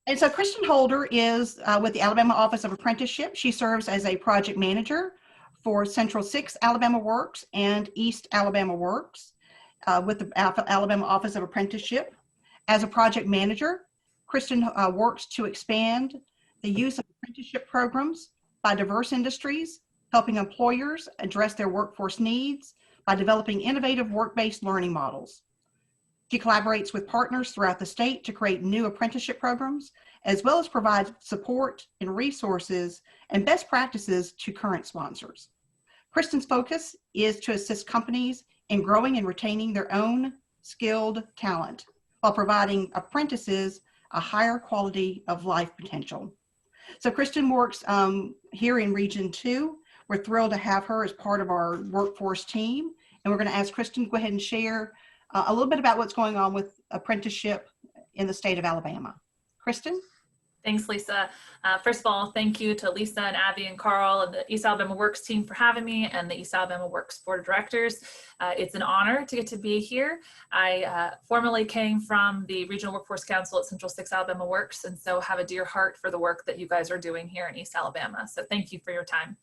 And so Kristen Holder is with the Alabama Office of Apprenticeship. She serves as a project manager for Central 6 Alabama Works and East Alabama Works with the Alabama Office of Apprenticeship. As a project manager, Kristen works to expand the use of apprenticeship programs by diverse industries, helping employers address their workforce needs by developing innovative work-based learning models. She collaborates with partners throughout the state to create new apprenticeship programs, as well as provide support and resources and best practices to current sponsors. Kristen's focus is to assist companies in growing and retaining their own skilled talent while providing apprentices a higher quality of life potential. So Kristen works here in Region 2. We're thrilled to have her as part of our workforce team. And we're going to ask Kristen to go ahead and share a little bit about what's going on with apprenticeship in the state of Alabama. Kristen? Thanks, Lisa. First of all, thank you to Lisa and Abby and Carl and the East Alabama Works team for having me, and the East Alabama Works Board of Directors. It's an honor to get to be here. I formerly came from the Regional Workforce Council at Central 6 Alabama Works, and so have a dear heart for the work that you guys are doing here in East Alabama. So thank you for your time.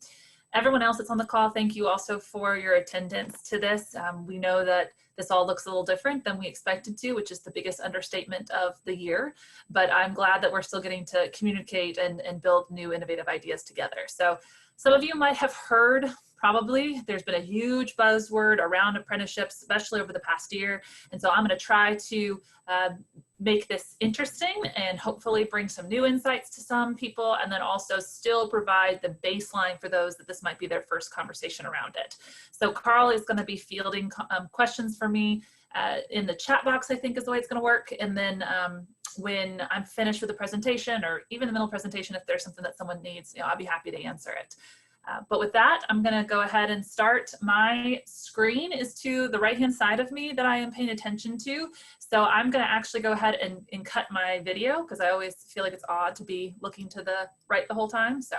Everyone else that's on the call, thank you also for your attendance to this. We know that this all looks a little different than we expected to, which is the biggest understatement of the year, but I'm glad that we're still getting to communicate and build new innovative ideas together. So some of you might have heard, probably, there's been a huge buzzword around apprenticeships, especially over the past year. And so I'm gonna try to make this interesting and hopefully bring some new insights to some people, and then also still provide the baseline for those that this might be their first conversation around it. So Carl is going to be fielding questions for me in the chat box, I think is the way it's going to work. And then when I'm finished with the presentation, or even the middle presentation, if there's something that someone needs, I'll be happy to answer it. But with that, I'm going to go ahead and start. My screen is to the right-hand side of me that I am paying attention to. So I'm going to actually go ahead and cut my video, because I always feel like it's odd to be looking to the right the whole time. So,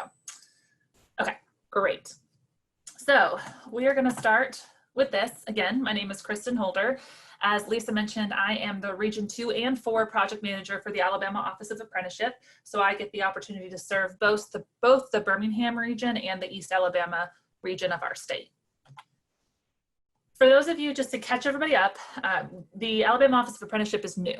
okay, great. So we are going to start with this. Again, my name is Kristen Holder. As Lisa mentioned, I am the Region 2 and 4 project manager for the Alabama Office of Apprenticeship. So I get the opportunity to serve both the Birmingham region and the East Alabama region of our state. For those of you, just to catch everybody up, the Alabama Office of Apprenticeship is new.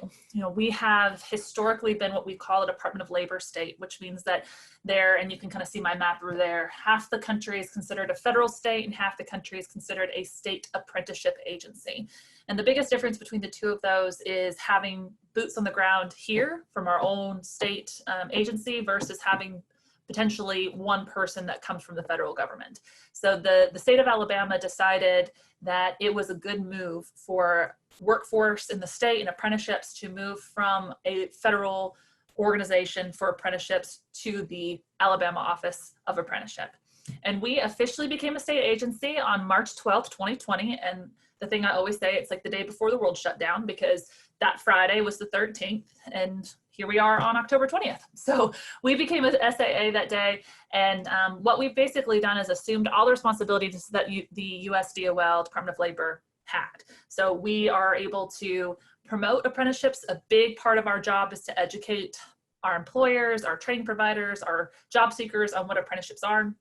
We have historically been what we call a Department of Labor state, which means that there, and you can kind of see my map over there, half the country is considered a federal state and half the country is considered a state apprenticeship agency. And the biggest difference between the two of those is having boots on the ground here from our own state agency versus having potentially one person that comes from the federal government. So the state of Alabama decided that it was a good move for workforce in the state and apprenticeships to move from a federal organization for apprenticeships to the Alabama Office of Apprenticeship. And we officially became a state agency on March 12th, 2020. And the thing I always say, it's like the day before the world shut down, because that Friday was the 13th and here we are on October 20th. So we became a SAA that day. And what we've basically done is assumed all the responsibilities that the USDOL, Department of Labor, had. So we are able to promote apprenticeships. A big part of our job is to educate our employers, our training providers, our job seekers on what apprenticeships are.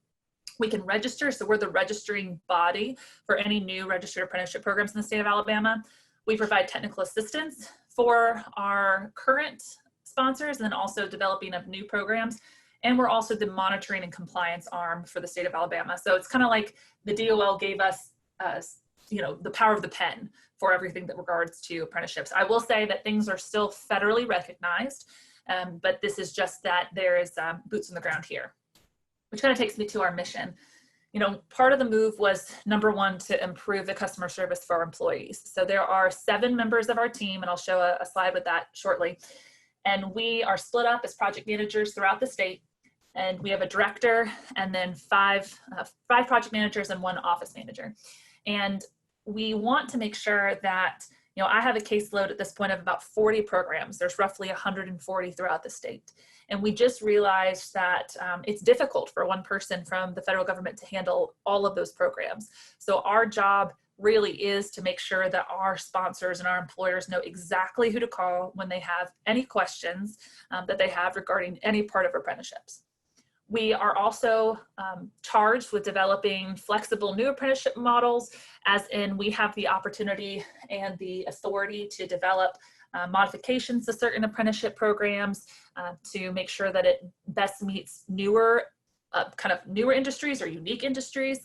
We can register, so we're the registering body for any new registered apprenticeship programs in the state of Alabama. We provide technical assistance for our current sponsors and then also developing of new programs. And we're also the monitoring and compliance arm for the state of Alabama. So it's kind of like the DOL gave us, the power of the pen for everything that regards to apprenticeships. I will say that things are still federally recognized, but this is just that there is boots on the ground here, which kind of takes me to our mission. Part of the move was, number one, to improve the customer service for our employees. So there are 7 members of our team, and I'll show a slide with that shortly. And we are split up as project managers throughout the state. And we have a director and then five project managers and 1 office manager. And we want to make sure that, I have a caseload at this point of about 40 programs. There's roughly 140 throughout the state. And we just realized that it's difficult for one person from the federal government to handle all of those programs. So our job really is to make sure that our sponsors and our employers know exactly who to call when they have any questions that they have regarding any part of apprenticeships. We are also charged with developing flexible new apprenticeship models, as in we have the opportunity and the authority to develop modifications to certain apprenticeship programs to make sure that it best meets newer industries or unique industries.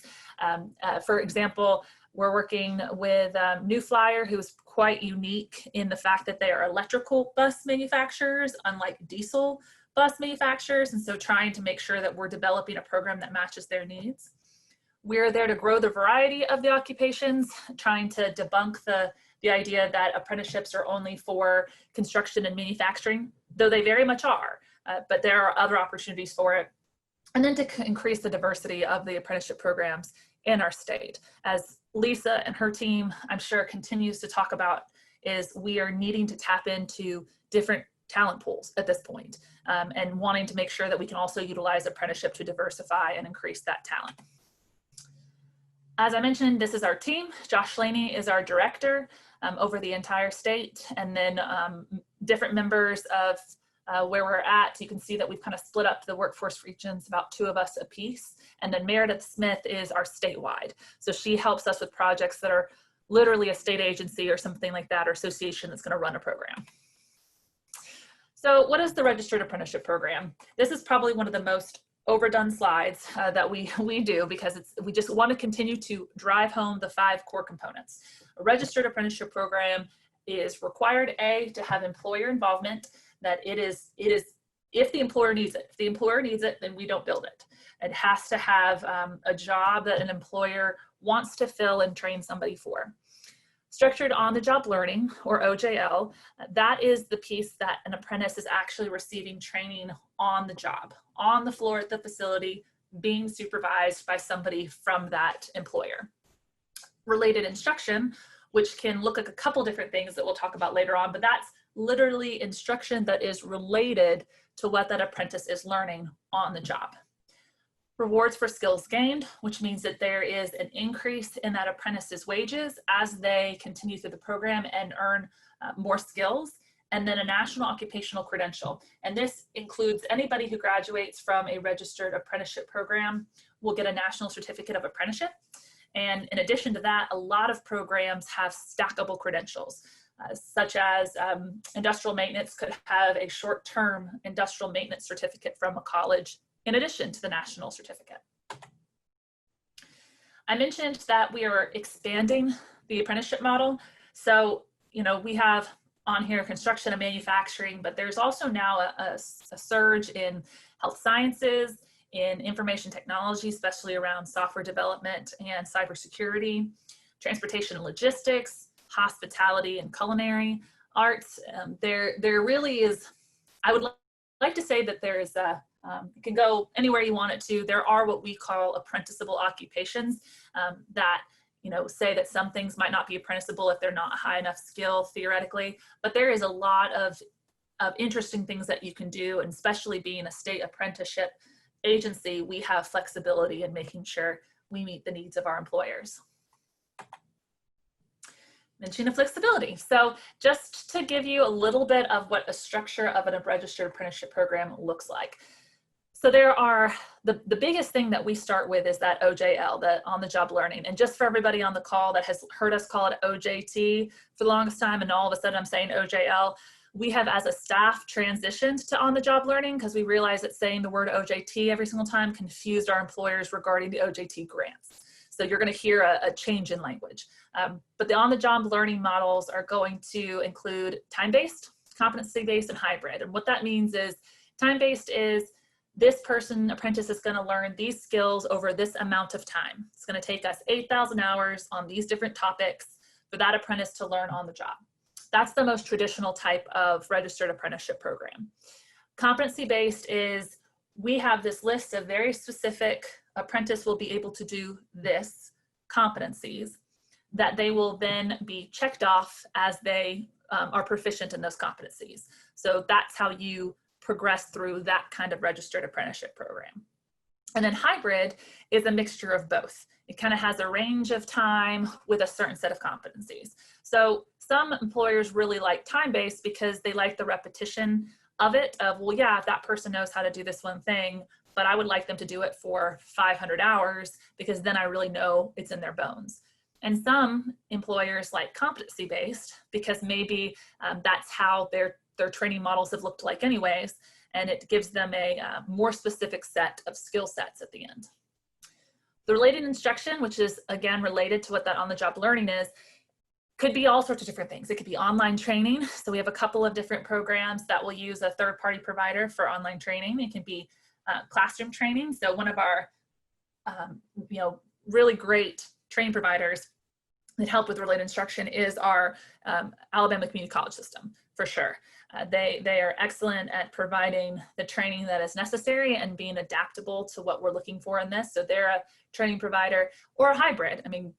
For example, we're working with New Flyer, who's quite unique in the fact that they are electrical bus manufacturers, unlike diesel bus manufacturers, and so trying to make sure that we're developing a program that matches their needs. We're there to grow the variety of the occupations, trying to debunk the idea that apprenticeships are only for construction and manufacturing, though they very much are, but there are other opportunities for it. And then to increase the diversity of the apprenticeship programs in our state. As Lisa and her team, I'm sure, continues to talk about, is we are needing to tap into different talent pools at this point, and wanting to make sure that we can also utilize apprenticeship to diversify and increase that talent. As I mentioned, this is our team. Josh Slaney is our director over the entire state, and then different members of where we're at. You can see that we've kind of split up the workforce regions, about 2 of us a piece. And then Meredith Smith is our statewide. So she helps us with projects that are literally a state agency or something like that, or association that's going to run a program. So what is the Registered Apprenticeship Program? This is probably one of the most overdone slides that we do, because we just want to continue to drive home the 5 core components. A Registered Apprenticeship Program is required, A, to have employer involvement, that it is if the employer needs it. If the employer needs it, then we don't build it. It has to have a job that an employer wants to fill and train somebody for. Structured on-the-job learning, or OJL, that is the piece that an apprentice is actually receiving training on the job, on the floor at the facility, being supervised by somebody from that employer. Related instruction, which can look like a couple different things that we'll talk about later on, but that's literally instruction that is related to what that apprentice is learning on the job. Rewards for skills gained, which means that there is an increase in that apprentice's wages as they continue through the program and earn more skills. And then a national occupational credential. And this includes anybody who graduates from a registered apprenticeship program will get a national certificate of apprenticeship. And in addition to that, a lot of programs have stackable credentials, such as industrial maintenance could have a short-term industrial maintenance certificate from a college in addition to the national certificate. I mentioned that we are expanding the apprenticeship model. So, we have on here construction and manufacturing, but there's also now a surge in health sciences, in information technology, especially around software development and cybersecurity, transportation and logistics, hospitality and culinary arts. There really is, I would like to say that there is it can go anywhere you want it to. There are what we call apprenticeable occupations that say that some things might not be apprenticeable if they're not high enough skill theoretically, but there is a lot of interesting things that you can do, and especially being a state apprenticeship agency, we have flexibility in making sure we meet the needs of our employers. Mentioning flexibility. So just to give you a little bit of what a structure of a registered apprenticeship program looks like. So there are, the biggest thing that we start with is that OJL, the on-the-job learning. And just for everybody on the call that has heard us call it OJT for the longest time, and all of a sudden I'm saying OJL, we have as a staff transitioned to on-the-job learning because we realized that saying the word OJT every single time confused our employers regarding the OJT grants. So you're going to hear a change in language. But the on-the-job learning models are going to include time-based, competency-based, and hybrid. And what that means is time-based is this apprentice is going to learn these skills over this amount of time. It's going to take us 8,000 hours on these different topics for that apprentice to learn on the job. That's the most traditional type of registered apprenticeship program. Competency-based is we have this list of very specific apprentice will be able to do this competencies that they will then be checked off as they are proficient in those competencies. So that's how you progress through that kind of registered apprenticeship program. And then hybrid is a mixture of both. It kind of has a range of time with a certain set of competencies. So some employers really like time-based because they like the repetition of it, of, well, yeah, if that person knows how to do this one thing, but I would like them to do it for 500 hours because then I really know it's in their bones. And some employers like competency-based because maybe that's how their training models have looked like anyways, and it gives them a more specific set of skill sets at the end. The related instruction, which is again related to what that on-the-job learning is, could be all sorts of different things. It could be online training. So we have a couple of different programs that will use a third-party provider for online training. It can be classroom training. So one of our really great training providers that help with related instruction is our Alabama Community College system, for sure. They are excellent at providing the training that is necessary and being adaptable to what we're looking for in this. So they're a training provider or a hybrid. I mean,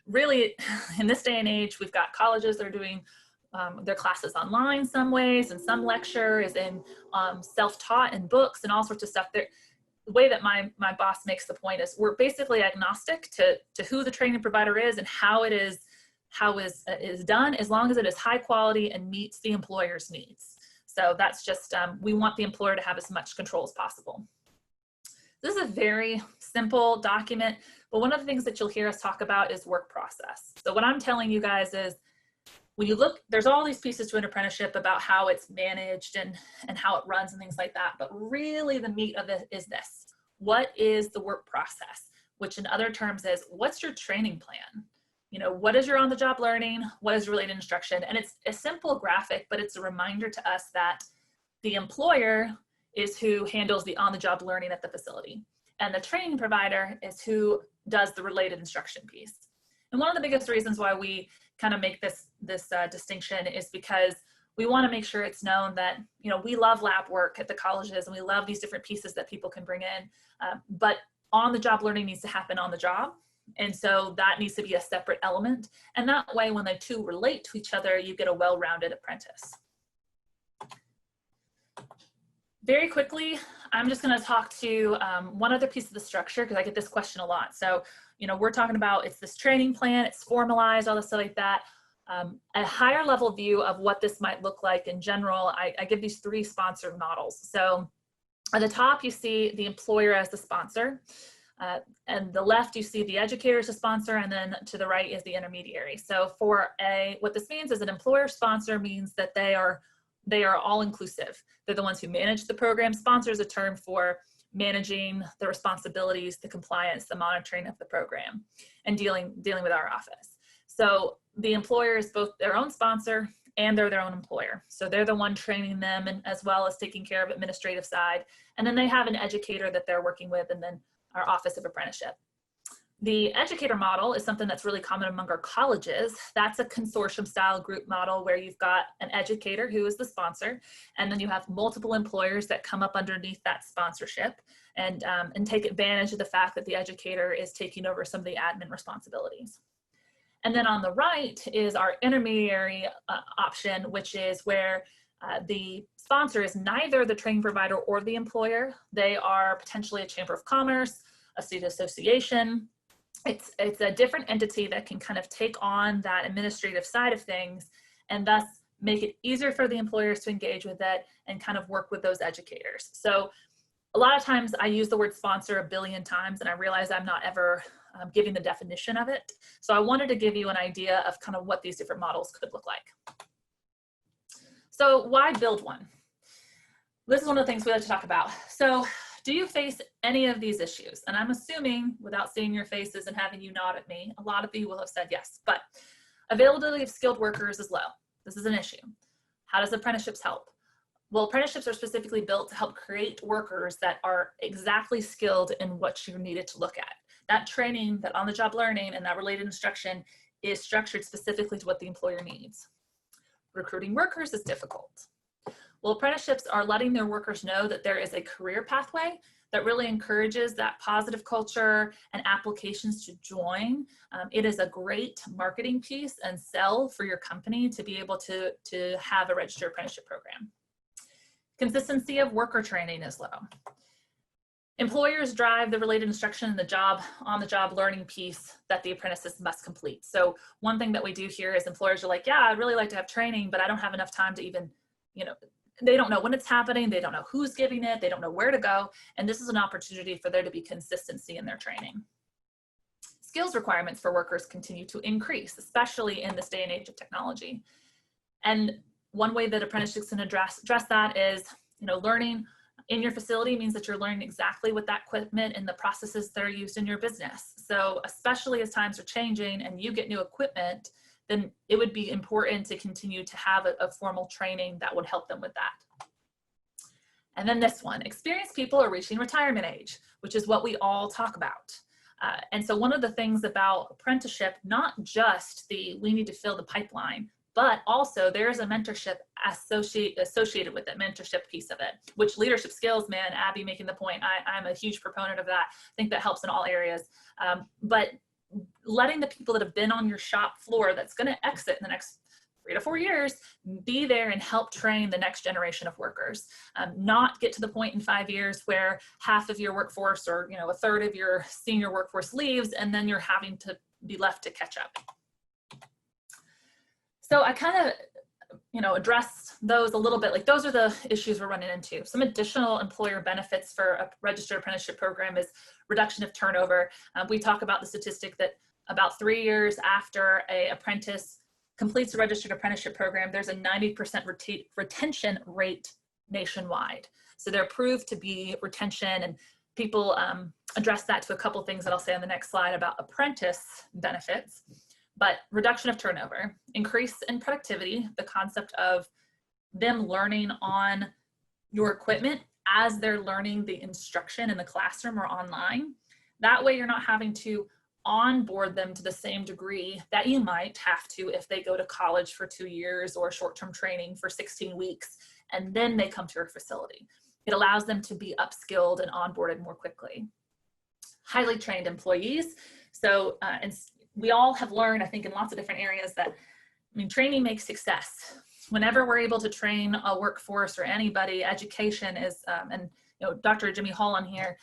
really, in this day and age, we've got colleges that are doing their classes online some ways, and some lecture is in self-taught and books and all sorts of stuff. The way that my boss makes the point is we're basically agnostic to who the training provider is and how it is done, as long as it is high quality and meets the employer's needs. So that's just, we want the employer to have as much control as possible. This is a very simple document, but one of the things that you'll hear us talk about is work process. So what I'm telling you guys is, when you look, there's all these pieces to an apprenticeship about how it's managed and how it runs and things like that, but really the meat of it is this. What is the work process? Which in other terms is, what's your training plan? You know, what is your on-the-job learning? What is related instruction? And it's a simple graphic, but it's a reminder to us that the employer is who handles the on-the-job learning at the facility, and the training provider is who does the related instruction piece. And one of the biggest reasons why we kind of make this distinction is because we want to make sure it's known that, you know, we love lab work at the colleges and we love these different pieces that people can bring in, but on-the-job learning needs to happen on the job. And so that needs to be a separate element. And that way, when the two relate to each other, you get a well-rounded apprentice. Very quickly, I'm just going to talk to one other piece of the structure, because I get this question a lot. So, you know, we're talking about, it's this training plan, it's formalized, all this stuff like that. A higher level view of what this might look like in general, I give these 3 sponsored models. So at the top, you see the employer as the sponsor. And the left, you see the educator as a sponsor, and then to the right is the intermediary. So for what this means is an employer sponsor means that they are all inclusive. They're the ones who manage the program. Sponsor is a term for managing the responsibilities, the compliance, the monitoring of the program, and dealing with our office. So the employer is both their own sponsor and they're their own employer. So they're the one training them, and as well as taking care of administrative side. And then they have an educator that they're working with, and then our Office of Apprenticeship. The educator model is something that's really common among our colleges. That's a consortium style group model where you've got an educator who is the sponsor, and then you have multiple employers that come up underneath that sponsorship and take advantage of the fact that the educator is taking over some of the admin responsibilities. And then on the right is our intermediary option, which is where the sponsor is neither the training provider or the employer. They are potentially a chamber of commerce, a state association. It's a different entity that can kind of take on that administrative side of things, and thus make it easier for the employers to engage with it and kind of work with those educators. So a lot of times I use the word sponsor a billion times, and I realize I'm not ever giving the definition of it. So I wanted to give you an idea of kind of what these different models could look like. So why build one? This is one of the things we like to talk about. So do you face any of these issues? And I'm assuming, without seeing your faces and having you nod at me, a lot of you will have said yes, but availability of skilled workers is low. This is an issue. How does apprenticeships help? Well, apprenticeships are specifically built to help create workers that are exactly skilled in what you're needed to look at. That training, that on-the-job learning, and that related instruction is structured specifically to what the employer needs. Recruiting workers is difficult. Well, apprenticeships are letting their workers know that there is a career pathway that really encourages that positive culture and applications to join. It is a great marketing piece and sell for your company to be able to have a registered apprenticeship program. Consistency of worker training is low. Employers drive the related instruction and the job on-the-job learning piece that the apprentices must complete. So one thing that we do here is employers are like, yeah, I'd really like to have training, but I don't have enough time to even, they don't know when it's happening. They don't know who's giving it. They don't know where to go. And this is an opportunity for there to be consistency in their training. Skills requirements for workers continue to increase, especially in this day and age of technology. And one way that apprenticeships can address that is, learning in your facility means that you're learning exactly what that equipment and the processes that are used in your business. So especially as times are changing and you get new equipment, then it would be important to continue to have a formal training that would help them with that. And then this one, experienced people are reaching retirement age, which is what we all talk about. And so one of the things about apprenticeship, not just we need to fill the pipeline, but also there's a mentorship associated with that mentorship piece of it, which leadership skills, man, Abby making the point, I'm a huge proponent of that. I think that helps in all areas. But letting the people that have been on your shop floor that's going to exit in the next 3 to 4 years, be there and help train the next generation of workers. Not get to the point in 5 years where half of your workforce or a third of your senior workforce leaves and then you're having to be left to catch up. So I kind of, address those a little bit, like those are the issues we're running into. Some additional employer benefits for a registered apprenticeship program is reduction of turnover. We talk about the statistic that about 3 years after an apprentice completes a registered apprenticeship program, there's a 90% retention rate nationwide. So they're proved to be retention, and people address that to a couple things that I'll say on the next slide about apprentice benefits. But reduction of turnover, increase in productivity, the concept of them learning on your equipment as they're learning the instruction in the classroom or online. That way you're not having to onboard them to the same degree that you might have to if they go to college for 2 years or short-term training for 16 weeks and then they come to your facility. It allows them to be upskilled and onboarded more quickly. Highly trained employees. So, and we all have learned, I think, in lots of different areas that, training makes success. Whenever we're able to train a workforce or anybody, education is, and Dr. Jimmy Hall on here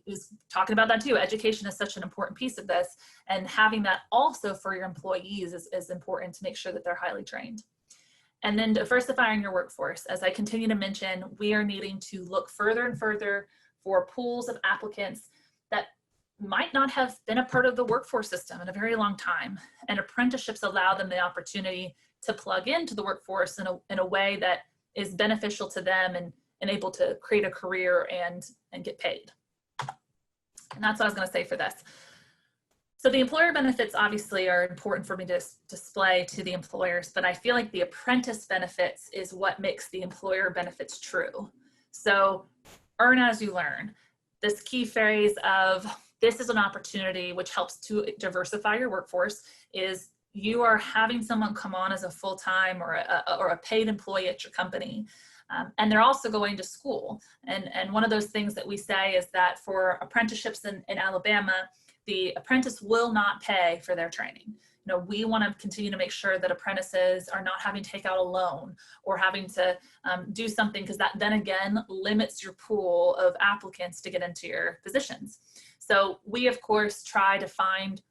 is talking about that too. Education is such an important piece of this, and having that also for your employees is important to make sure that they're highly trained. And then diversifying your workforce. As I continue to mention, we are needing to look further and further for pools of applicants that might not have been a part of the workforce system in a very long time. And apprenticeships allow them the opportunity to plug into the workforce in a way that is beneficial to them and able to create a career and get paid. And that's what I was going to say for this. So the employer benefits obviously are important for me to display to the employers, but I feel like the apprentice benefits is what makes the employer benefits true. So earn as you learn. This key phrase of this is an opportunity which helps to diversify your workforce is you are having someone come on as a full-time or a paid employee at your company. And they're also going to school. And one of those things that we say is that for apprenticeships in Alabama, the apprentice will not pay for their training. We want to continue to make sure that apprentices are not having to take out a loan or having to do something, because that then again limits your pool of applicants to get into your positions. So we of course try to find,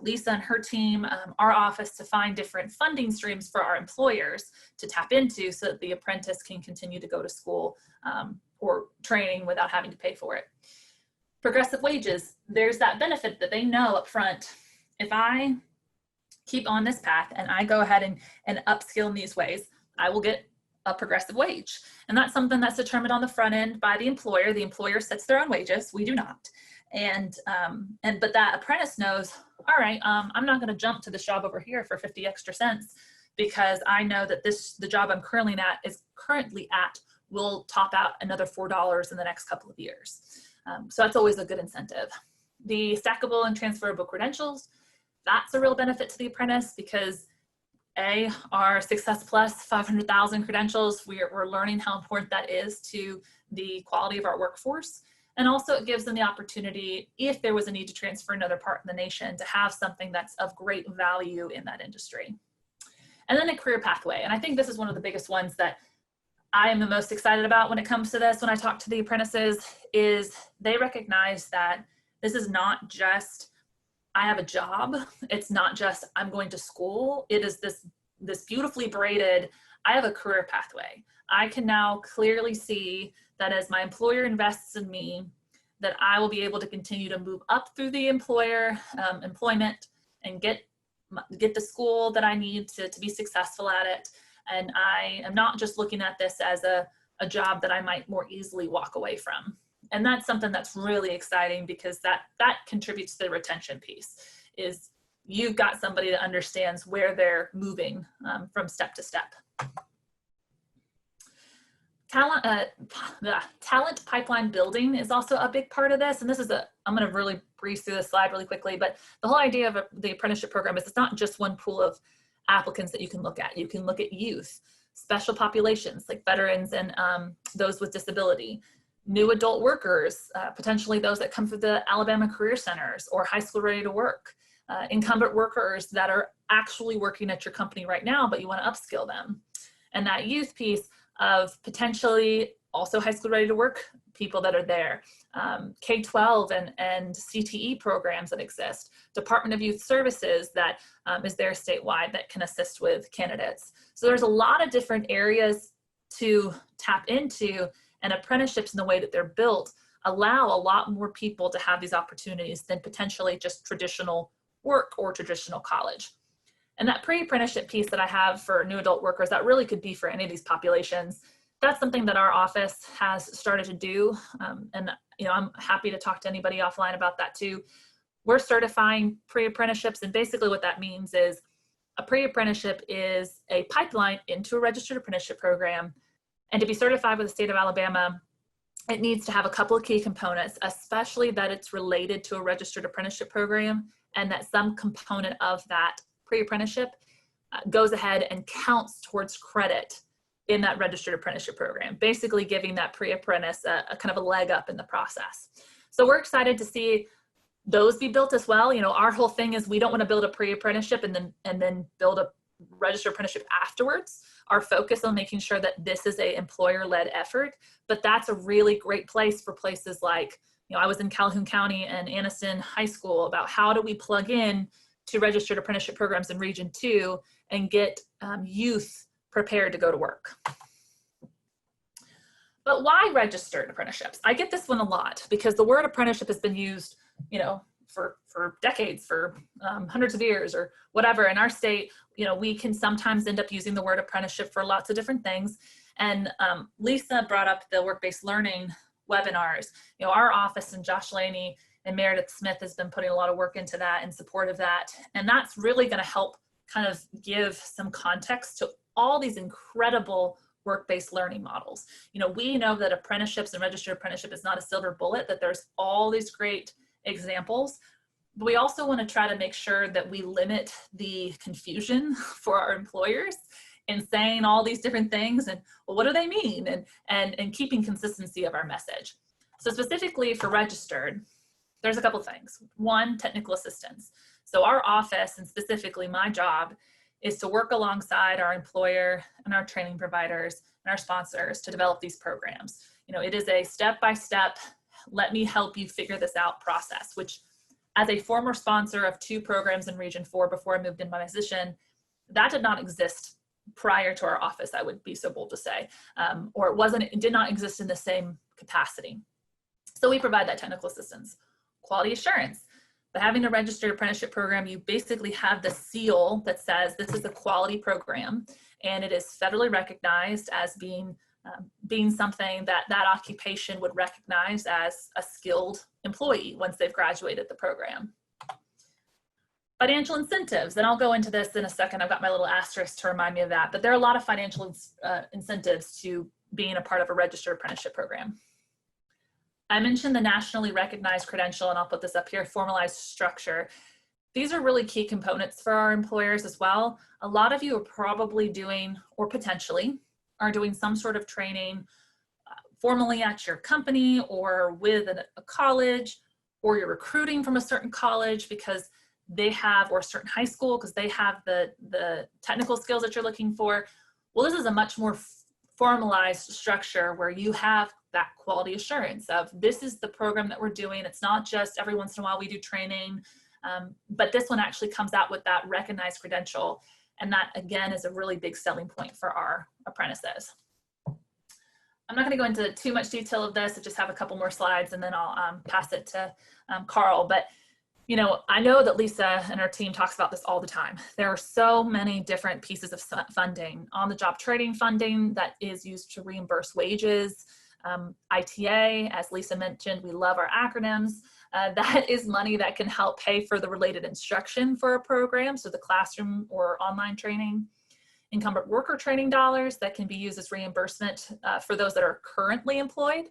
Lisa and her team, our office, to find different funding streams for our employers to tap into so that the apprentice can continue to go to school or training without having to pay for it. Progressive wages, there's that benefit that they know up front. If I keep on this path and I go ahead and upskill in these ways, I will get a progressive wage. And that's something that's determined on the front end by the employer. The employer sets their own wages, we do not. But that apprentice knows, all right, I'm not going to jump to this job over here for 50 extra cents because I know that the job I'm currently at will top out another $4 in the next couple of years. So that's always a good incentive. The stackable and transferable credentials, that's a real benefit to the apprentice because our Success Plus 500,000 credentials, we're learning how important that is to the quality of our workforce. And also it gives them the opportunity, if there was a need to transfer another part of the nation, to have something that's of great value in that industry. And then a career pathway. And I think this is one of the biggest ones that I am the most excited about when it comes to this, when I talk to the apprentices, is they recognize that this is not just, I have a job. It's not just, I'm going to school. It is this beautifully braided, I have a career pathway. I can now clearly see that as my employer invests in me, that I will be able to continue to move up through the employer employment and get the school that I need to be successful at it. And I am not just looking at this as a job that I might more easily walk away from. And that's something that's really exciting, because that contributes to the retention piece, is you've got somebody that understands where they're moving from step to step. Talent pipeline building is also a big part of this. And this is I'm going to really breeze through this slide really quickly, but the whole idea of the apprenticeship program is it's not just one pool of applicants that you can look at. You can look at youth, special populations like veterans and those with disability, new adult workers, potentially those that come through the Alabama Career Centers or high school ready to work, incumbent workers that are actually working at your company right now, but you want to upskill them. And that youth piece of potentially also high school ready to work people that are there, K-12 and CTE programs that exist, Department of Youth Services that is there statewide that can assist with candidates. So there's a lot of different areas to tap into, and apprenticeships in the way that they're built allow a lot more people to have these opportunities than potentially just traditional work or traditional college. And that pre-apprenticeship piece that I have for new adult workers, that really could be for any of these populations. That's something that our office has started to do. And I'm happy to talk to anybody offline about that too. We're certifying pre-apprenticeships, and basically what that means is a pre-apprenticeship is a pipeline into a registered apprenticeship program. And to be certified with the state of Alabama, it needs to have a couple of key components, especially that it's related to a registered apprenticeship program, and that some component of that pre-apprenticeship goes ahead and counts towards credit in that registered apprenticeship program, basically giving that pre-apprentice a kind of a leg up in the process. So we're excited to see those be built as well. Our whole thing is we don't want to build a pre-apprenticeship and then build a registered apprenticeship afterwards. Our focus on making sure that this is a employer-led effort, but that's a really great place for places like, I was in Calhoun County and Anniston High School about how do we plug in to registered apprenticeship programs in Region 2 and get youth prepared to go to work. But why registered apprenticeships? I get this one a lot because the word apprenticeship has been used, for decades, for hundreds of years or whatever. In our state, we can sometimes end up using the word apprenticeship for lots of different things. And Lisa brought up the work-based learning webinars. Our office and Josh Laney and Meredith Smith has been putting a lot of work into that in support of that. And that's really going to help kind of give some context to all these incredible work-based learning models. We know that apprenticeships and registered apprenticeship is not a silver bullet, that there's all these great examples, but we also want to try to make sure that we limit the confusion for our employers in saying all these different things and, well, what do they mean? And keeping consistency of our message. So specifically for registered, there's a couple things. One, technical assistance. So our office, and specifically my job, is to work alongside our employer and our training providers and our sponsors to develop these programs. It is a step-by-step, let me help you figure this out process, which as a former sponsor of 2 programs in Region 4 before I moved in my position, that did not exist prior to our office, I would be so bold to say, or it did not exist in the same capacity. So we provide that technical assistance. Quality assurance. But having a registered apprenticeship program, you basically have the seal that says this is a quality program, and it is federally recognized as being something that occupation would recognize as a skilled employee once they've graduated the program. Financial incentives, and I'll go into this in a second. I've got my little asterisk to remind me of that, but there are a lot of financial incentives to being a part of a registered apprenticeship program. I mentioned the nationally recognized credential, and I'll put this up here, formalized structure. These are really key components for our employers as well. A lot of you are probably doing, or potentially are doing some sort of training formally at your company or with a college, or you're recruiting from a certain college because they have, or a certain high school because they have the technical skills that you're looking for. Well, this is a much more formalized structure where you have that quality assurance of this is the program that we're doing. It's not just every once in a while we do training, but this one actually comes out with that recognized credential. And that again is a really big selling point for our apprentices. I'm not going to go into too much detail of this. I just have a couple more slides and then I'll pass it to Carl. But you know, I know that Lisa and her team talks about this all the time. There are so many different pieces of funding, on-the-job training funding that is used to reimburse wages, ITA, as Lisa mentioned, we love our acronyms. That is money that can help pay for the related instruction for a program, so the classroom or online training. Incumbent worker training dollars that can be used as reimbursement for those that are currently employed.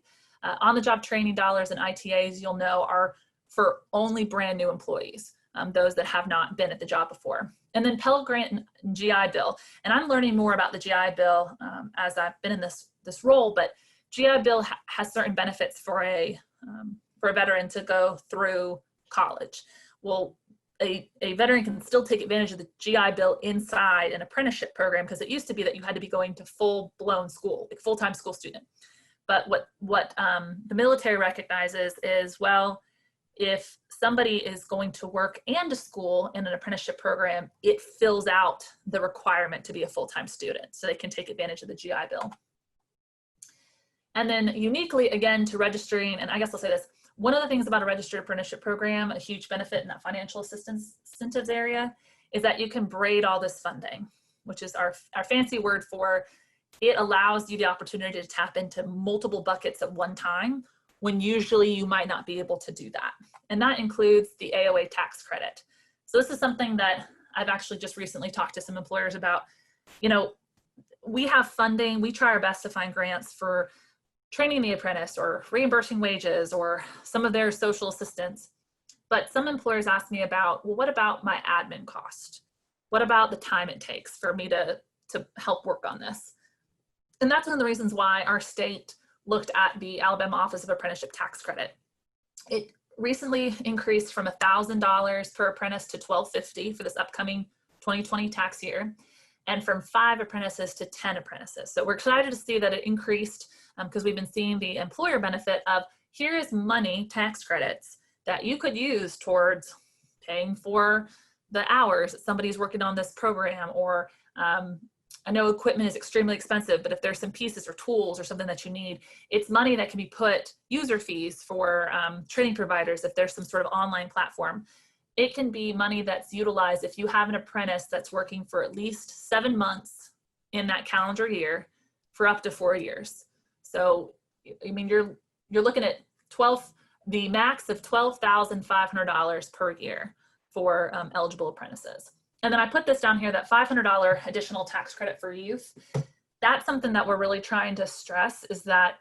On-the-job training dollars and ITAs, you'll know, are for only brand new employees, those that have not been at the job before. And then Pell Grant and GI Bill. And I'm learning more about the GI Bill as I've been in this role, but GI Bill has certain benefits for a veteran to go through college. Well, a veteran can still take advantage of the GI Bill inside an apprenticeship program, because it used to be that you had to be going to full-blown school, like full-time school student. But what the military recognizes is, well, if somebody is going to work and to school in an apprenticeship program, it fills out the requirement to be a full-time student, so they can take advantage of the GI Bill. And then uniquely, again, to registering, and I guess I'll say this, one of the things about a registered apprenticeship program, a huge benefit in that financial assistance incentives area, is that you can braid all this funding, which is our fancy word for it allows you the opportunity to tap into multiple buckets at one time, when usually you might not be able to do that. And that includes the AOA tax credit. So this is something that I've actually just recently talked to some employers about. You know, we have funding, we try our best to find grants for training the apprentice or reimbursing wages or some of their social assistance. But some employers ask me about, well, what about my admin cost? What about the time it takes for me to help work on this? And that's one of the reasons why our state looked at the Alabama Office of Apprenticeship Tax Credit. It recently increased from $1,000 per apprentice to $1,250 for this upcoming 2020 tax year, and from 5 apprentices to 10 apprentices. So we're excited to see that it increased because we've been seeing the employer benefit of, here is money, tax credits, that you could use towards paying for the hours that somebody's working on this program, or I know equipment is extremely expensive, but if there's some pieces or tools or something that you need, it's money that can be put, user fees for training providers, if there's some sort of online platform. It can be money that's utilized if you have an apprentice that's working for at least 7 months in that calendar year for up to 4 years. So, I mean, you're looking at the max of $12,500 per year for eligible apprentices. And then I put this down here, that $500 additional tax credit for youth. That's something that we're really trying to stress, is that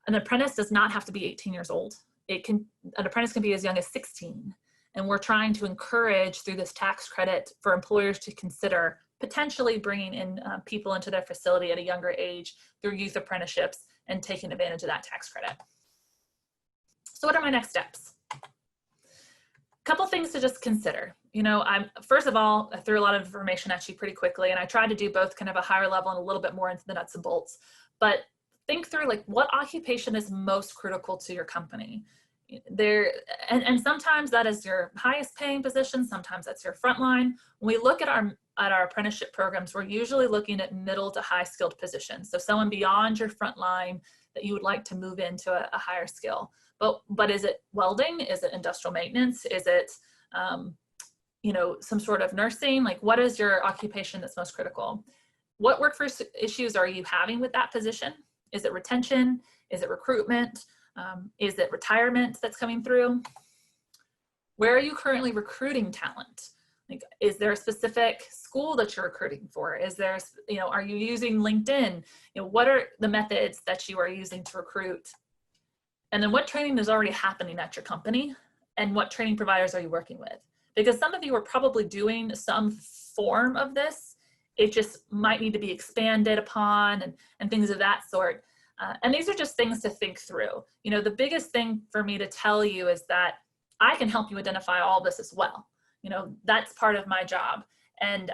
an apprentice does not have to be 18 years old. An apprentice can be as young as 16. And we're trying to encourage, through this tax credit, for employers to consider potentially bringing in people into their facility at a younger age through youth apprenticeships and taking advantage of that tax credit. So what are my next steps? Couple things to just consider. You know, first of all, I threw a lot of information at you pretty quickly, and I tried to do both kind of a higher level and a little bit more into the nuts and bolts. But think through, like, what occupation is most critical to your company? And sometimes that is your highest paying position, sometimes that's your frontline. When we look at our apprenticeship programs, we're usually looking at middle to high skilled positions. So someone beyond your frontline that you would like to move into a higher skill. But is it welding? Is it industrial maintenance? Is it you know, some sort of nursing? Like, what is your occupation that's most critical? What workforce issues are you having with that position? Is it retention? Is it recruitment? Is it retirement that's coming through? Where are you currently recruiting talent? Like, is there a specific school that you're recruiting for? Is there, you know, are you using LinkedIn? You know, what are the methods that you are using to recruit? And then what training is already happening at your company, and what training providers are you working with? Because some of you are probably doing some form of this. It just might need to be expanded upon and things of that sort. And these are just things to think through. You know, the biggest thing for me to tell you is that I can help you identify all this as well. You know, that's part of my job. And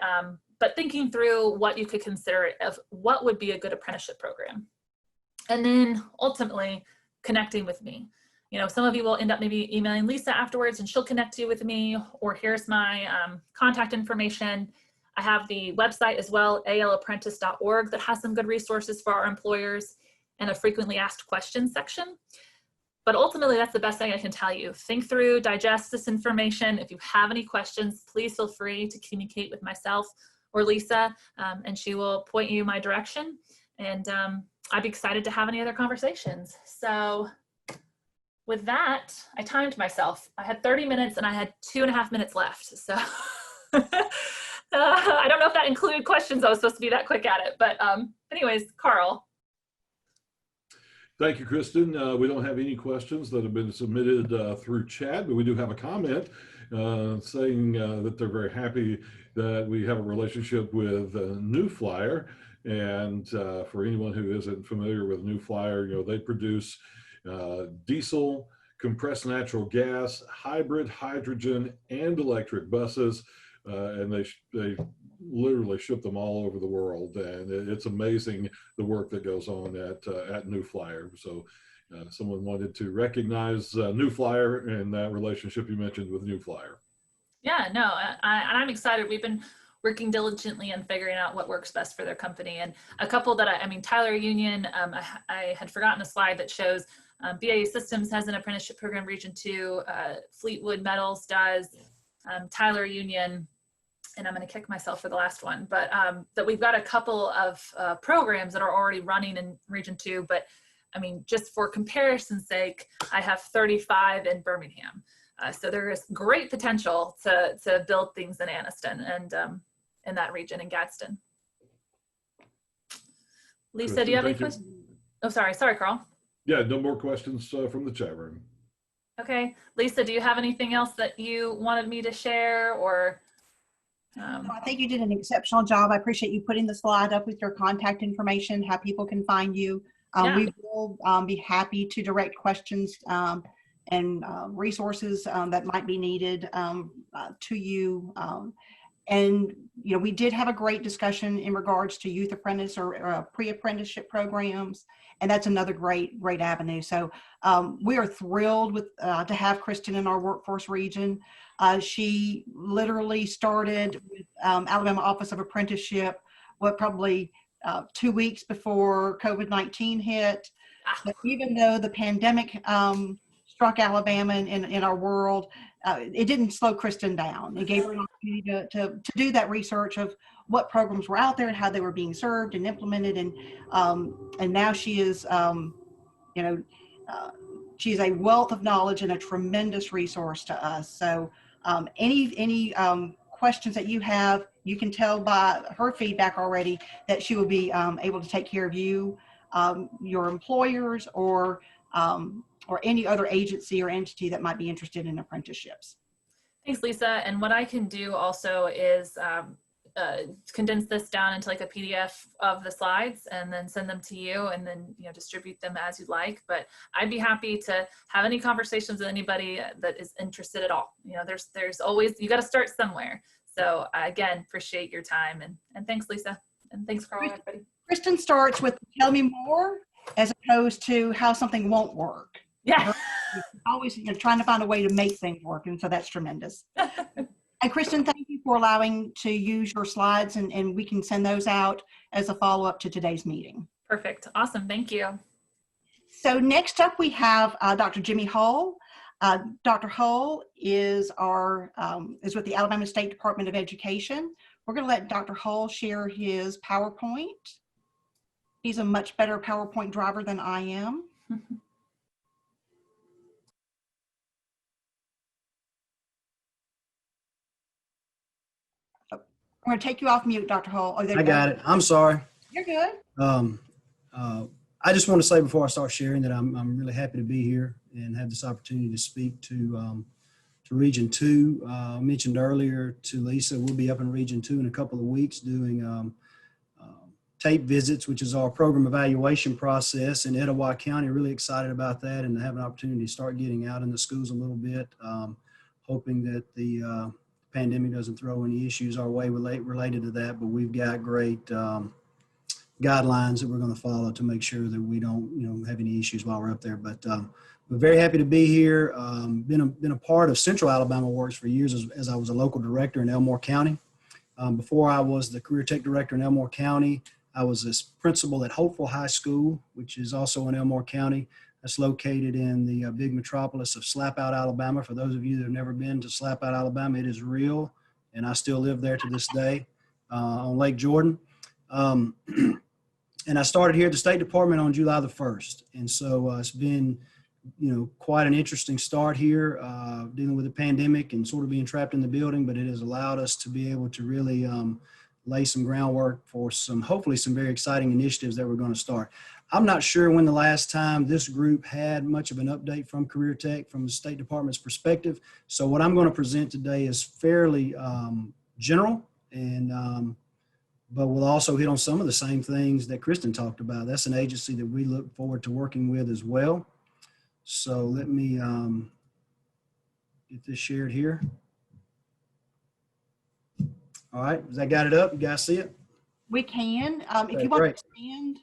but thinking through what you could consider of what would be a good apprenticeship program. And then ultimately connecting with me. You know, some of you will end up maybe emailing Lisa afterwards and she'll connect you with me, or here's my contact information. I have the website as well, alapprentice.org, that has some good resources for our employers and a frequently asked questions section. But ultimately, that's the best thing I can tell you. Think through, digest this information. If you have any questions, please feel free to communicate with myself or Lisa, and she will point you my direction. And I'd be excited to have any other conversations. So with that, I timed myself. I had 30 minutes and I had 2.5 minutes left. So I don't know if that included questions. I was supposed to be that quick at it. But anyways, Carl. Thank you, Kristen. We don't have any questions that have been submitted through chat, but we do have a comment saying that they're very happy that we have a relationship with New Flyer. And for anyone who isn't familiar with New Flyer, you know, they produce diesel, compressed natural gas, hybrid, hydrogen, and electric buses. And they literally ship them all over the world, and it's amazing the work that goes on at New Flyer. So someone wanted to recognize New Flyer and that relationship you mentioned with New Flyer. Yeah, no, I'm excited. We've been working diligently on figuring out what works best for their company. And a couple that I mean, Tyler Union, I had forgotten a slide that shows BAE Systems has an apprenticeship program, Region 2, Fleetwood Metals does, Tyler Union, and I'm going to kick myself for the last one, but that we've got a couple of programs that are already running in Region 2. But I mean, just for comparison's sake, I have 35 in Birmingham. So there is great potential to build things in Anniston and in that region in Gadsden. Lisa, do you have any questions? Oh, sorry, Carl. Yeah, no more questions from the chat room. Okay, Lisa, do you have anything else that you wanted me to share, or? I think you did an exceptional job. I appreciate you putting the slide up with your contact information, how people can find you. Yeah. We will be happy to direct questions and resources that might be needed to you. And, you know, we did have a great discussion in regards to youth apprentice or pre-apprenticeship programs. And that's another great avenue. So we are thrilled with to have Kristen in our workforce region. She literally started with Alabama Office of Apprenticeship, probably 2 weeks before COVID-19 hit. But even though the pandemic struck Alabama in our world, it didn't slow Kristen down. It gave her an opportunity to do that research of what programs were out there and how they were being served and implemented. And now she is, you know, she's a wealth of knowledge and a tremendous resource to us. So any questions that you have, you can tell by her feedback already that she will be able to take care of you, your employers, or any other agency or entity that might be interested in apprenticeships. Thanks, Lisa. And what I can do also is condense this down into like a PDF of the slides and then send them to you, and then, you know, distribute them as you like. But I'd be happy to have any conversations with anybody that is interested at all. You know, there's always, you got to start somewhere. So again, appreciate your time, and thanks, Lisa, and thanks, Carl, everybody. Kristen starts with tell me more as opposed to how something won't work. Yeah. Always, you know, trying to find a way to make things work, and so that's tremendous. And Kristen, thank you for allowing to use your slides, and we can send those out as a follow-up to today's meeting. Perfect. Awesome. Thank you. So next up we have Dr. Jimmy Hull. Dr. Hull is with the Alabama State Department of Education. We're going to let Dr. Hull share his PowerPoint. He's a much better PowerPoint driver than I am. I'm going to take you off mute, Dr. Hull. Oh, I got it. I'm sorry. You're good. I just want to say before I start sharing that I'm really happy to be here and have this opportunity to speak to Region 2. I mentioned earlier to Lisa, we'll be up in Region 2 in a couple of weeks doing tape visits, which is our program evaluation process in Etowah County. Really excited about that and to have an opportunity to start getting out in the schools a little bit. Hoping that the pandemic doesn't throw any issues our way related to that, but we've got great guidelines that we're going to follow to make sure that we don't, have any issues while we're up there. But we're very happy to be here. Been a part of Central Alabama Works for years as I was a local director in Elmore County. Before I was the career tech director in Elmore County, I was this principal at Hopeful High School, which is also in Elmore County. That's located in the big metropolis of Slapout, Alabama. For those of you that have never been to Slapout, Alabama, it is real, and I still live there to this day on Lake Jordan. And I started here at the State Department on July the 1st. And so it's been, quite an interesting start here, dealing with the pandemic and sort of being trapped in the building, but it has allowed us to be able to really lay some groundwork for hopefully some very exciting initiatives that we're going to start. I'm not sure when the last time this group had much of an update from Career Tech from the State Department's perspective. So what I'm going to present today is fairly general, and but we'll also hit on some of the same things that Kristen talked about. That's an agency that we look forward to working with as well. So let me get this shared here. All right, has that got it up? You guys see it? We can. If Okay, you want great. to expand,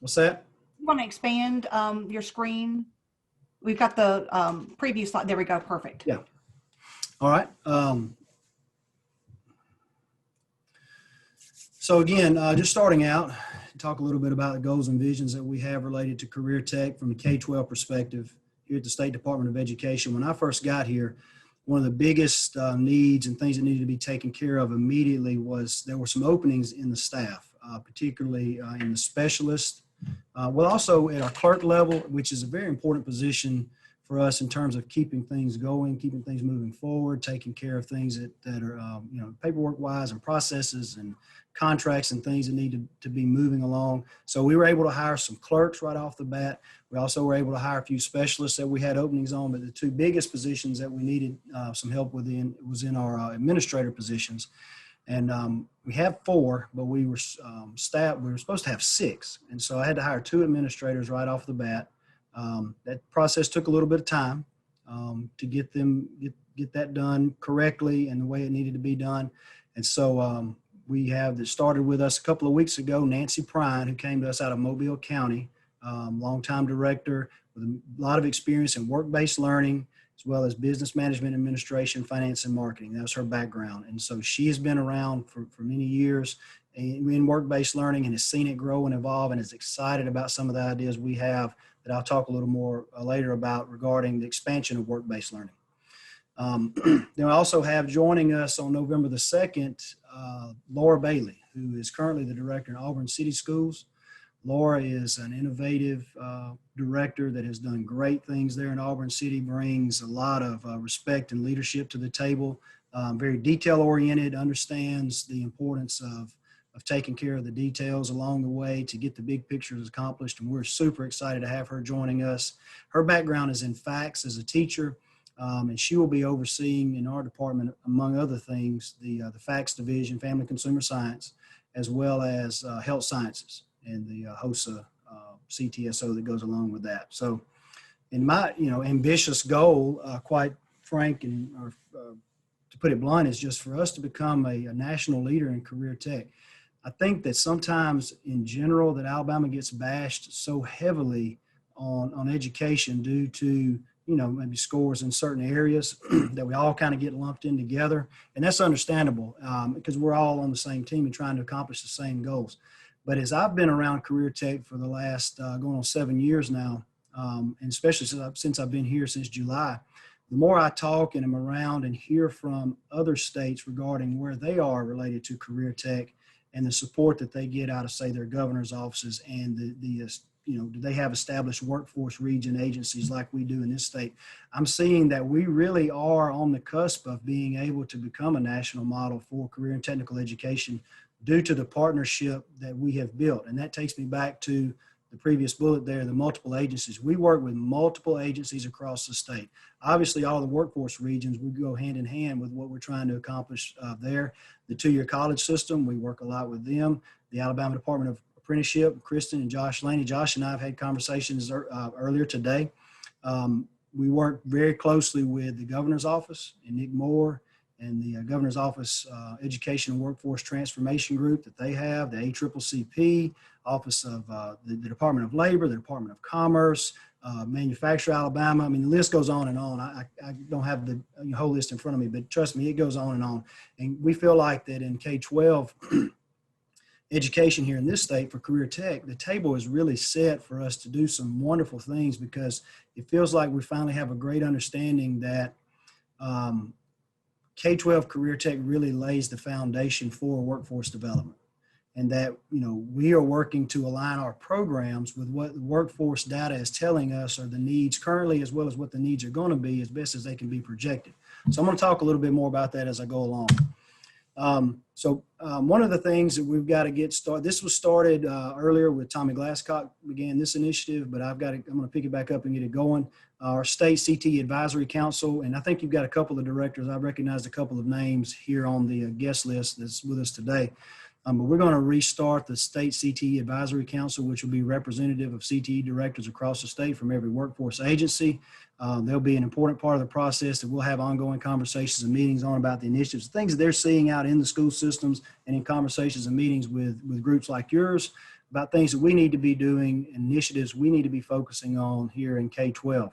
What's that? you want to expand your screen. We've got the preview slide. There we go. Perfect. Yeah. All right. So again, just starting out, talk a little bit about the goals and visions that we have related to Career Tech from a K-12 perspective here at the State Department of Education. When I first got here, one of the biggest needs and things that needed to be taken care of immediately was there were some openings in the staff, particularly in the specialist, well, also at our clerk level, which is a very important position for us in terms of keeping things going, keeping things moving forward, taking care of things that are, paperwork wise and processes and contracts and things that need to be moving along. So we were able to hire some clerks right off the bat. We also were able to hire a few specialists that we had openings on, but the two biggest positions that we needed some help with was in our administrator positions. And we have 4, but we were supposed to have 6. And so I had to hire 2 administrators right off the bat. That process took a little bit of time to get that done correctly and the way it needed to be done. And so we have that started with us a couple of weeks ago, Nancy Prine, who came to us out of Mobile County, longtime director with a lot of experience in work-based learning, as well as business management, administration, finance, and marketing. That was her background. And so she has been around for many years in work-based learning and has seen it grow and evolve and is excited about some of the ideas we have that I'll talk a little more later about regarding the expansion of work-based learning. Then we also have joining us on November the 2nd, Laura Bailey, who is currently the director in Auburn City Schools. Laura is an innovative director that has done great things there in Auburn City, brings a lot of respect and leadership to the table, very detail-oriented, understands the importance of taking care of the details along the way to get the big pictures accomplished. And we're super excited to have her joining us. Her background is in FACS as a teacher, and she will be overseeing in our department, among other things, the FACS division, Family Consumer Science, as well as health sciences and the HOSA CTSO that goes along with that. So in my, ambitious goal, quite frank and to put it blunt, is just for us to become a national leader in career tech. I think that sometimes in general that Alabama gets bashed so heavily on education due to, maybe scores in certain areas that we all kind of get lumped in together. And that's understandable because we're all on the same team and trying to accomplish the same goals. But as I've been around career tech for the last going on 7 years now, and especially since I've been here since July, the more I talk and am around and hear from other states regarding where they are related to career tech and the support that they get out of, say, their governor's offices and do they have established workforce region agencies like we do in this state? I'm seeing that we really are on the cusp of being able to become a national model for career and technical education due to the partnership that we have built. And that takes me back to the previous bullet there, the multiple agencies. We work with multiple agencies across the state. Obviously, all the workforce regions, we go hand in hand with what we're trying to accomplish there. The two-year college system, we work a lot with them. The Alabama Department of Apprenticeship, Kristen and Josh Laney. Josh and I have had conversations earlier today. We work very closely with the governor's office and Nick Moore and the Governor's Office Education and Workforce Transformation Group that they have, the ACCCP, Office of the Department of Labor, the Department of Commerce, Manufacture Alabama. I mean, the list goes on and on. I don't have the whole list in front of me, but trust me, it goes on and on. And we feel like that in K-12 education here in this state for career tech, the table is really set for us to do some wonderful things, because it feels like we finally have a great understanding that K-12 career tech really lays the foundation for workforce development, and that, we are working to align our programs with what the workforce data is telling us are the needs currently, as well as what the needs are going to be as best as they can be projected. So I'm going to talk a little bit more about that as I go along. One of the things that we've got to get started, this was started earlier with Tommy Glasscock began this initiative, but I'm going to pick it back up and get it going. Our state CTE advisory council, and I think you've got a couple of directors. I recognized a couple of names here on the guest list that's with us today. But we're going to restart the state CTE advisory council, which will be representative of CTE directors across the state from every workforce agency. They'll be an important part of the process that we'll have ongoing conversations and meetings on about the initiatives, things that they're seeing out in the school systems, and in conversations and meetings with groups like yours about things that we need to be doing, initiatives we need to be focusing on here in K-12.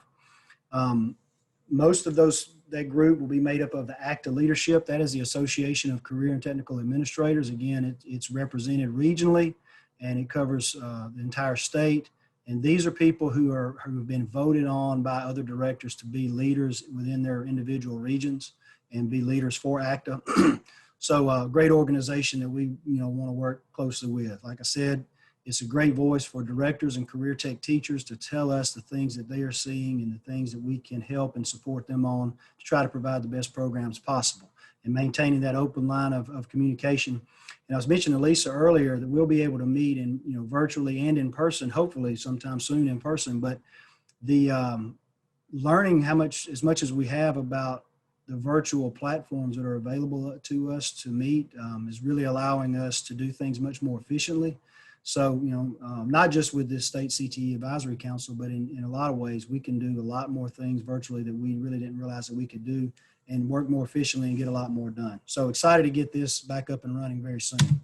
Most of that group will be made up of the ACTA leadership. That is the Association of Career and Technical Administrators. Again, it's represented regionally, and it covers the entire state. And these are people who have been voted on by other directors to be leaders within their individual regions and be leaders for ACTA. So a great organization that we want to work closely with. Like I said, it's a great voice for directors and career tech teachers to tell us the things that they are seeing and the things that we can help and support them on to try to provide the best programs possible, and maintaining that open line of communication. And I was mentioning to Lisa earlier that we'll be able to meet in, virtually and in person, hopefully sometime soon in person, but the learning as much as we have about the virtual platforms that are available to us to meet is really allowing us to do things much more efficiently. So, not just with this state CTE advisory council, but in a lot of ways, we can do a lot more things virtually that we really didn't realize that we could do, and work more efficiently and get a lot more done. So excited to get this back up and running very soon.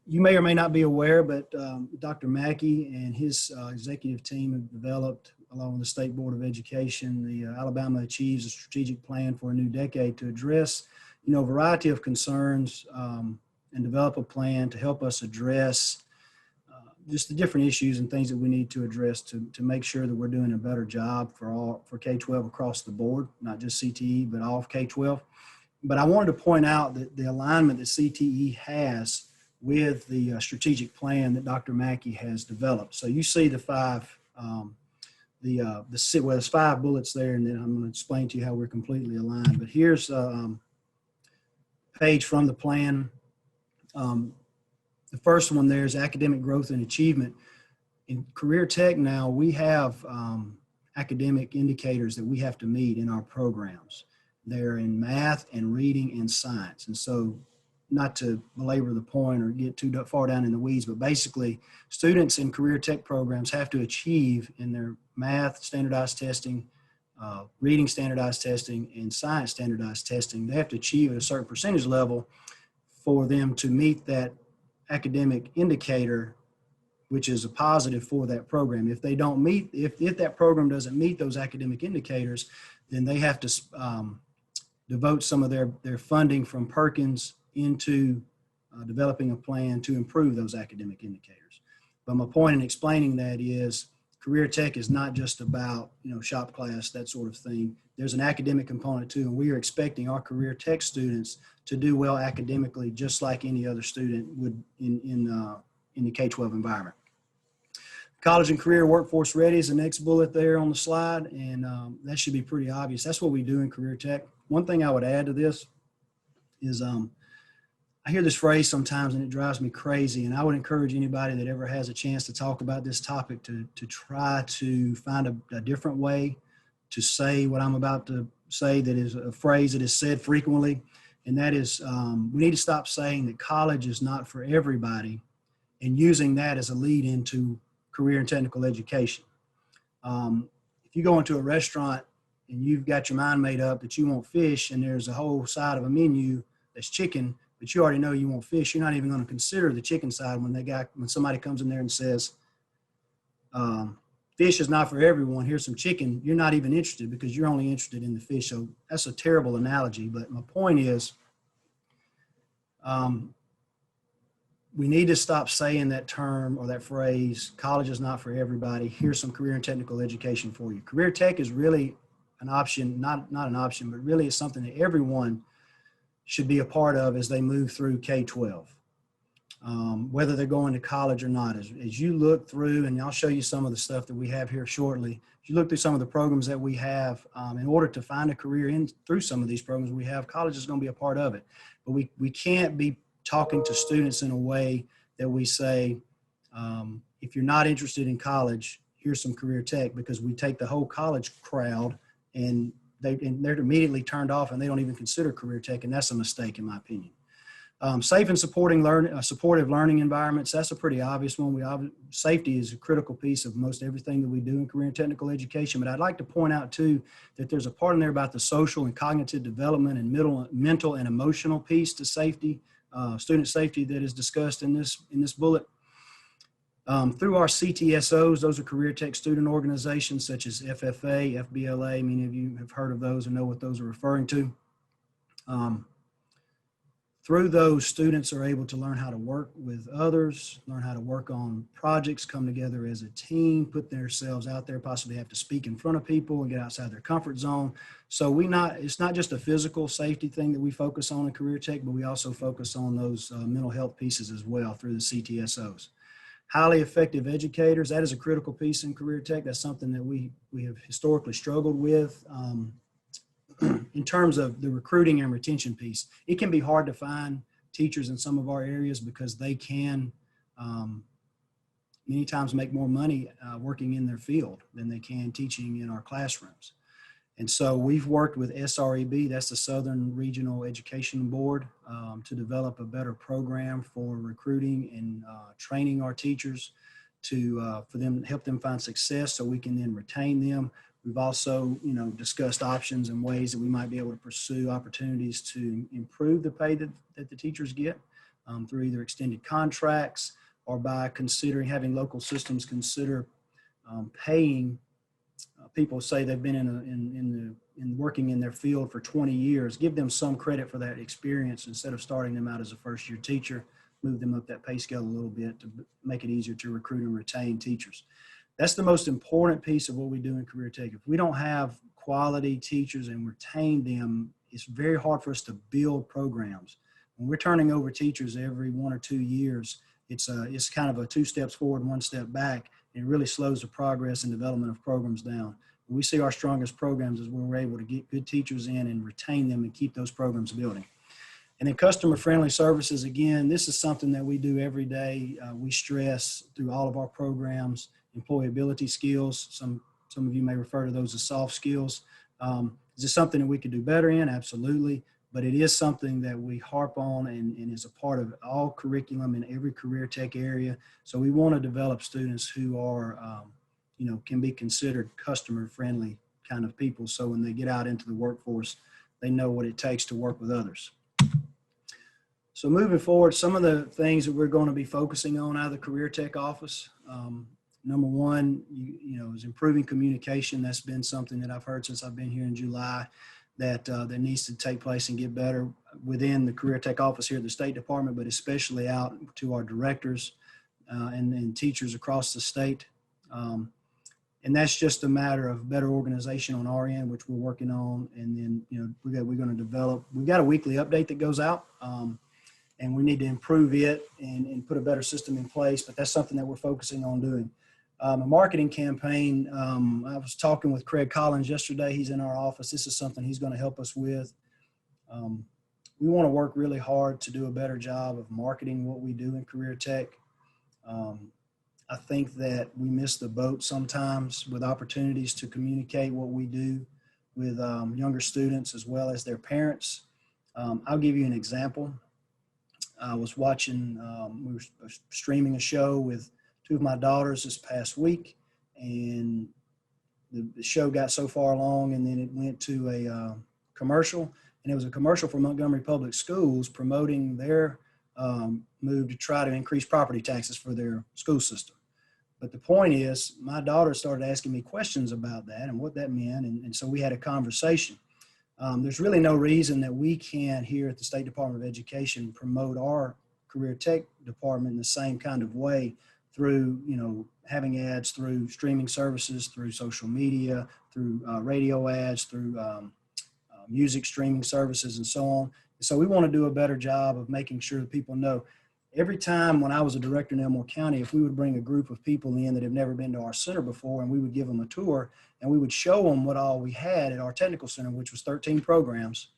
You may or may not be aware, but Dr. Mackey and his executive team have developed, along with the State Board of Education, the Alabama Achieves a Strategic Plan for a New Decade to address, a variety of concerns and develop a plan to help us address just the different issues and things that we need to address to make sure that we're doing a better job for K-12 across the board, not just CTE, but all of K-12. But I wanted to point out that the alignment that CTE has with the strategic plan that Dr. Mackey has developed. So you see the there's 5 bullets there, and then I'm going to explain to you how we're completely aligned. But here's a page from the plan. The first one there is academic growth and achievement. In career tech now, we have academic indicators that we have to meet in our programs. They're in math and reading and science. And so, not to belabor the point or get too far down in the weeds, but basically students in career tech programs have to achieve in their math standardized testing, reading standardized testing, and science standardized testing. They have to achieve at a certain percentage level for them to meet that academic indicator, which is a positive for that program. If they don't meet, if that program doesn't meet those academic indicators, then they have to devote some of their funding from Perkins into developing a plan to improve those academic indicators. But my point in explaining that is career tech is not just about, shop class, that sort of thing. There's an academic component too, and we are expecting our career tech students to do well academically, just like any other student would in the K-12 environment. College and career workforce ready is the next bullet there on the slide, and that should be pretty obvious. That's what we do in career tech. One thing I would add to this is I hear this phrase sometimes and it drives me crazy, and I would encourage anybody that ever has a chance to talk about this topic to try to find a different way to say what I'm about to say, that is a phrase that is said frequently, and that is we need to stop saying that college is not for everybody and using that as a lead into career and technical education. If you go into a restaurant and you've got your mind made up that you want fish, and there's a whole side of a menu that's chicken, but you already know you want fish, you're not even going to consider the chicken side when somebody comes in there and says, fish is not for everyone, here's some chicken. You're not even interested because you're only interested in the fish. So that's a terrible analogy, but my point is, we need to stop saying that term or that phrase, college is not for everybody. Here's some career and technical education for you. Career tech is really an option, not an option, but really it's something that everyone should be a part of as they move through K-12, whether they're going to college or not. As you look through, and I'll show you some of the stuff that we have here shortly, as you look through some of the programs that we have, in order to find a career through some of these programs we have, college is going to be a part of it. But we can't be talking to students in a way that we say, if you're not interested in college, here's some career tech, because we take the whole college crowd and they're immediately turned off and they don't even consider career tech. And that's a mistake in my opinion. Safe and supportive learning environments. That's a pretty obvious one. Safety is a critical piece of most everything that we do in career and technical education. But I'd like to point out too, that there's a part in there about the social and cognitive development and mental and emotional piece to safety. Student safety that is discussed in this bullet. Through our CTSOs, those are career tech student organizations such as FFA, FBLA. Many of you have heard of those and know what those are referring to. Through those, students are able to learn how to work with others, learn how to work on projects, come together as a team, put themselves out there, possibly have to speak in front of people and get outside their comfort zone. So it's not just a physical safety thing that we focus on in career tech, but we also focus on those mental health pieces as well through the CTSOs. Highly effective educators, that is a critical piece in career tech. That's something that we have historically struggled with. In terms of the recruiting and retention piece, it can be hard to find teachers in some of our areas because they can many times make more money working in their field than they can teaching in our classrooms. And so we've worked with SREB, that's the Southern Regional Education Board, to develop a better program for recruiting and training our teachers for them, help them find success so we can then retain them. We've also, discussed options and ways that we might be able to pursue opportunities to improve the pay that the teachers get through either extended contracts or by having local systems consider paying people, say they've been working in their field for 20 years, give them some credit for that experience instead of starting them out as a first-year teacher, move them up that pay scale a little bit to make it easier to recruit and retain teachers. That's the most important piece of what we do in career tech. If we don't have quality teachers and retain them, it's very hard for us to build programs. When we're turning over teachers every 1 or 2 years, it's kind of a 2 steps forward, 1 step back. And it really slows the progress and development of programs down. We see our strongest programs is when we're able to get good teachers in and retain them and keep those programs building. And then customer-friendly services, again, this is something that we do every day. We stress through all of our programs, employability skills. Some of you may refer to those as soft skills. Is this something that we could do better in? Absolutely. But it is something that we harp on and is a part of all curriculum in every career tech area. So we want to develop students who are, can be considered customer-friendly kind of people. So when they get out into the workforce, they know what it takes to work with others. So moving forward, some of the things that we're going to be focusing on out of the career tech office. Number one, is improving communication. That's been something that I've heard since I've been here in July that needs to take place and get better within the career tech office here at the State Department, but especially out to our directors and teachers across the state. And that's just a matter of better organization on our end, which we're working on. And then, we're going to develop, we've got a weekly update that goes out and we need to improve it and put a better system in place, but that's something that we're focusing on doing. A marketing campaign. I was talking with Craig Collins yesterday. He's in our office. This is something he's going to help us with. We want to work really hard to do a better job of marketing what we do in career tech. I think that we miss the boat sometimes with opportunities to communicate what we do with younger students as well as their parents. I'll give you an example. I was watching, we were streaming a show with 2 of my daughters this past week, and the show got so far along, and then it went to a commercial, and it was a commercial for Montgomery Public Schools promoting their move to try to increase property taxes for their school system. But the point is, my daughter started asking me questions about that and what that meant, and so we had a conversation. There's really no reason that we can't, here at the State Department of Education, promote our career tech department in the same kind of way through, having ads through streaming services, through social media, through radio ads, through music streaming services, and so on. So we want to do a better job of making sure that people know. Every time when I was a director in Elmore County, if we would bring a group of people in that have never been to our center before, and we would give them a tour, and we would show them what all we had at our technical center, which was 13 programs,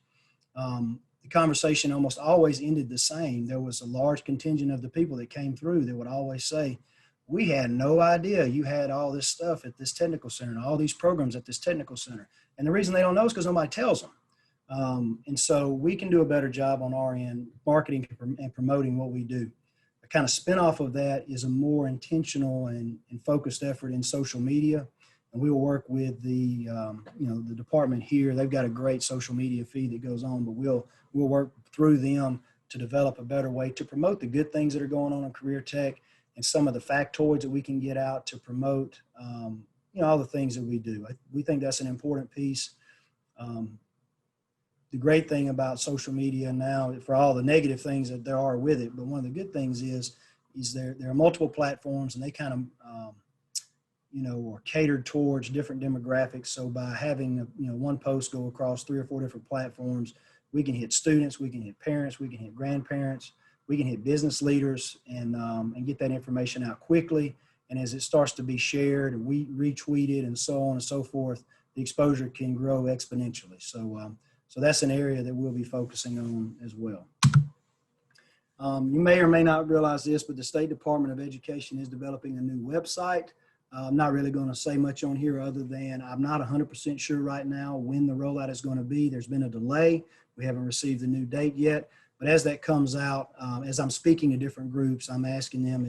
the conversation almost always ended the same. There was a large contingent of the people that came through that would always say, we had no idea you had all this stuff at this technical center and all these programs at this technical center. And the reason they don't know is because nobody tells them. And so we can do a better job on our end, marketing and promoting what we do. A kind of spinoff of that is a more intentional and focused effort in social media. And we will work with the department here. They've got a great social media feed that goes on, but we'll work through them to develop a better way to promote the good things that are going on in career tech and some of the factoids that we can get out to promote, all the things that we do. We think that's an important piece. The great thing about social media now, for all the negative things that there are with it, but one of the good things is there are multiple platforms, and they kind of, are catered towards different demographics. So by having, one post go across 3 or 4 different platforms, we can hit students, we can hit parents, we can hit grandparents, we can hit business leaders, and get that information out quickly. And as it starts to be shared and we retweeted and so on and so forth, the exposure can grow exponentially. So that's an area that we'll be focusing on as well. You may or may not realize this, but the State Department of Education is developing a new website. I'm not really going to say much on here other than I'm not 100% sure right now when the rollout is going to be. There's been a delay. We haven't received the new date yet. But as that comes out, as I'm speaking to different groups, I'm asking them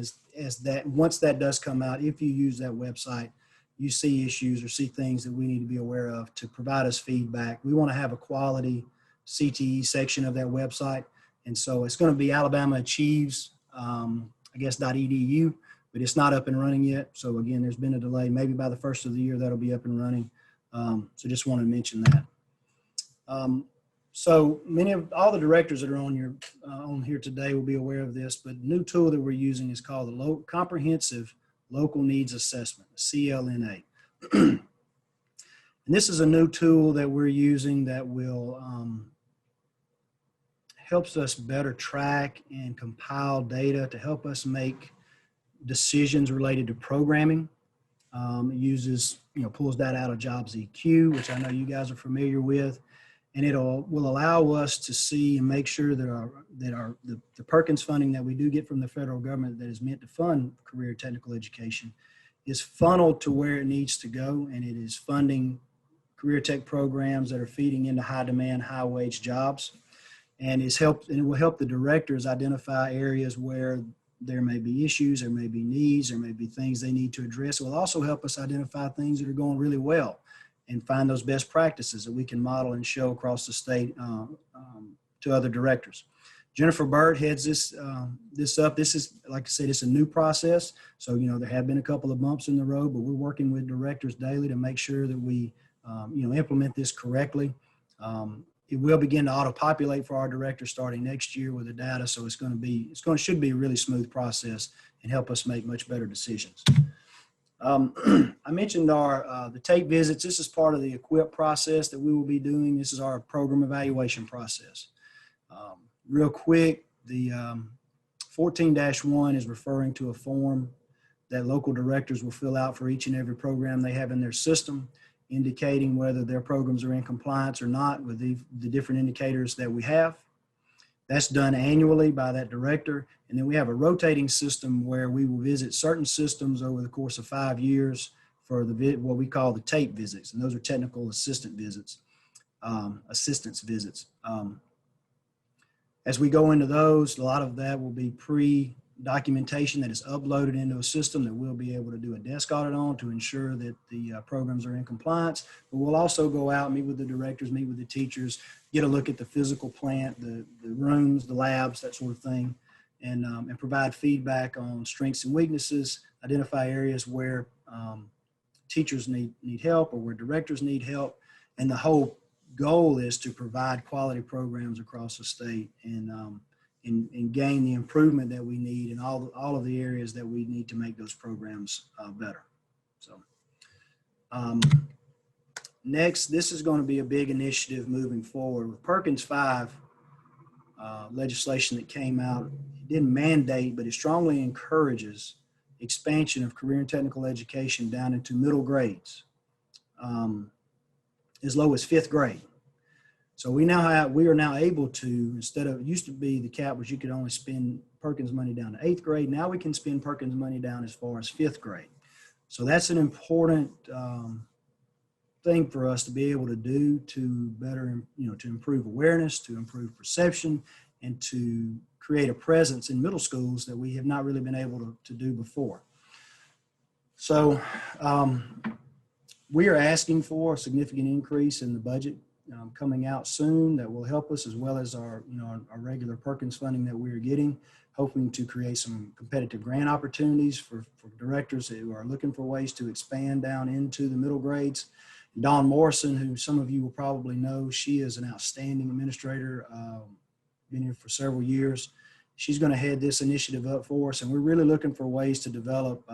once that does come out, if you use that website, you see issues or see things that we need to be aware of to provide us feedback. We want to have a quality CTE section of that website. And so it's going to be Alabama Achieves, .edu, but it's not up and running yet. So again, there's been a delay. Maybe by the first of the year, that'll be up and running. So just want to mention that. So all the directors that are on here today will be aware of this, but the new tool that we're using is called the Comprehensive Local Needs Assessment, CLNA. And this is a new tool that we're using that will helps us better track and compile data to help us make decisions related to programming. It uses, pulls that out of Jobs EQ, which I know you guys are familiar with. And will allow us to see and make sure that the Perkins funding that we do get from the federal government that is meant to fund career technical education is funneled to where it needs to go, and it is funding career tech programs that are feeding into high demand, high wage jobs, and it will help the directors identify areas where there may be issues, there may be needs, there may be things they need to address. It will also help us identify things that are going really well and find those best practices that we can model and show across the state to other directors. Jennifer Burt heads this up. This is, like I said, it's a new process. So, there have been a couple of bumps in the road, but we're working with directors daily to make sure that we, implement this correctly. It will begin to auto-populate for our directors starting next year with the data. So should be a really smooth process and help us make much better decisions. I mentioned the tape visits. This is part of the equip process that we will be doing. This is our program evaluation process. Real quick, the 14-1 is referring to a form that local directors will fill out for each and every program they have in their system, indicating whether their programs are in compliance or not with the different indicators that we have. That's done annually by that director. And then we have a rotating system where we will visit certain systems over the course of 5 years for what we call the tape visits. And those are technical assistance visits. As we go into those, a lot of that will be documentation that is uploaded into a system that we'll be able to do a desk audit on to ensure that the programs are in compliance. But we'll also go out, meet with the directors, meet with the teachers, get a look at the physical plant, the rooms, the labs, that sort of thing, and provide feedback on strengths and weaknesses, identify areas where teachers need help or where directors need help. And the whole goal is to provide quality programs across the state and gain the improvement that we need in all of the areas that we need to make those programs better. So next, this is going to be a big initiative moving forward. With Perkins 5 legislation that came out, it didn't mandate, but it strongly encourages expansion of career and technical education down into middle grades, as low as 5th grade. So we are now able to, instead of, it used to be the cap was you could only spend Perkins money down to 8th grade. Now we can spend Perkins money down as far as 5th grade. So that's an important thing for us to be able to do to better, to improve awareness, to improve perception, and to create a presence in middle schools that we have not really been able to do before. So we are asking for a significant increase in the budget coming out soon that will help us, as well as our regular Perkins funding that we are getting, hoping to create some competitive grant opportunities for directors who are looking for ways to expand down into the middle grades. Dawn Morrison, who some of you will probably know, she is an outstanding administrator, been here for several years. She's going to head this initiative up for us, and we're really looking for ways to develop,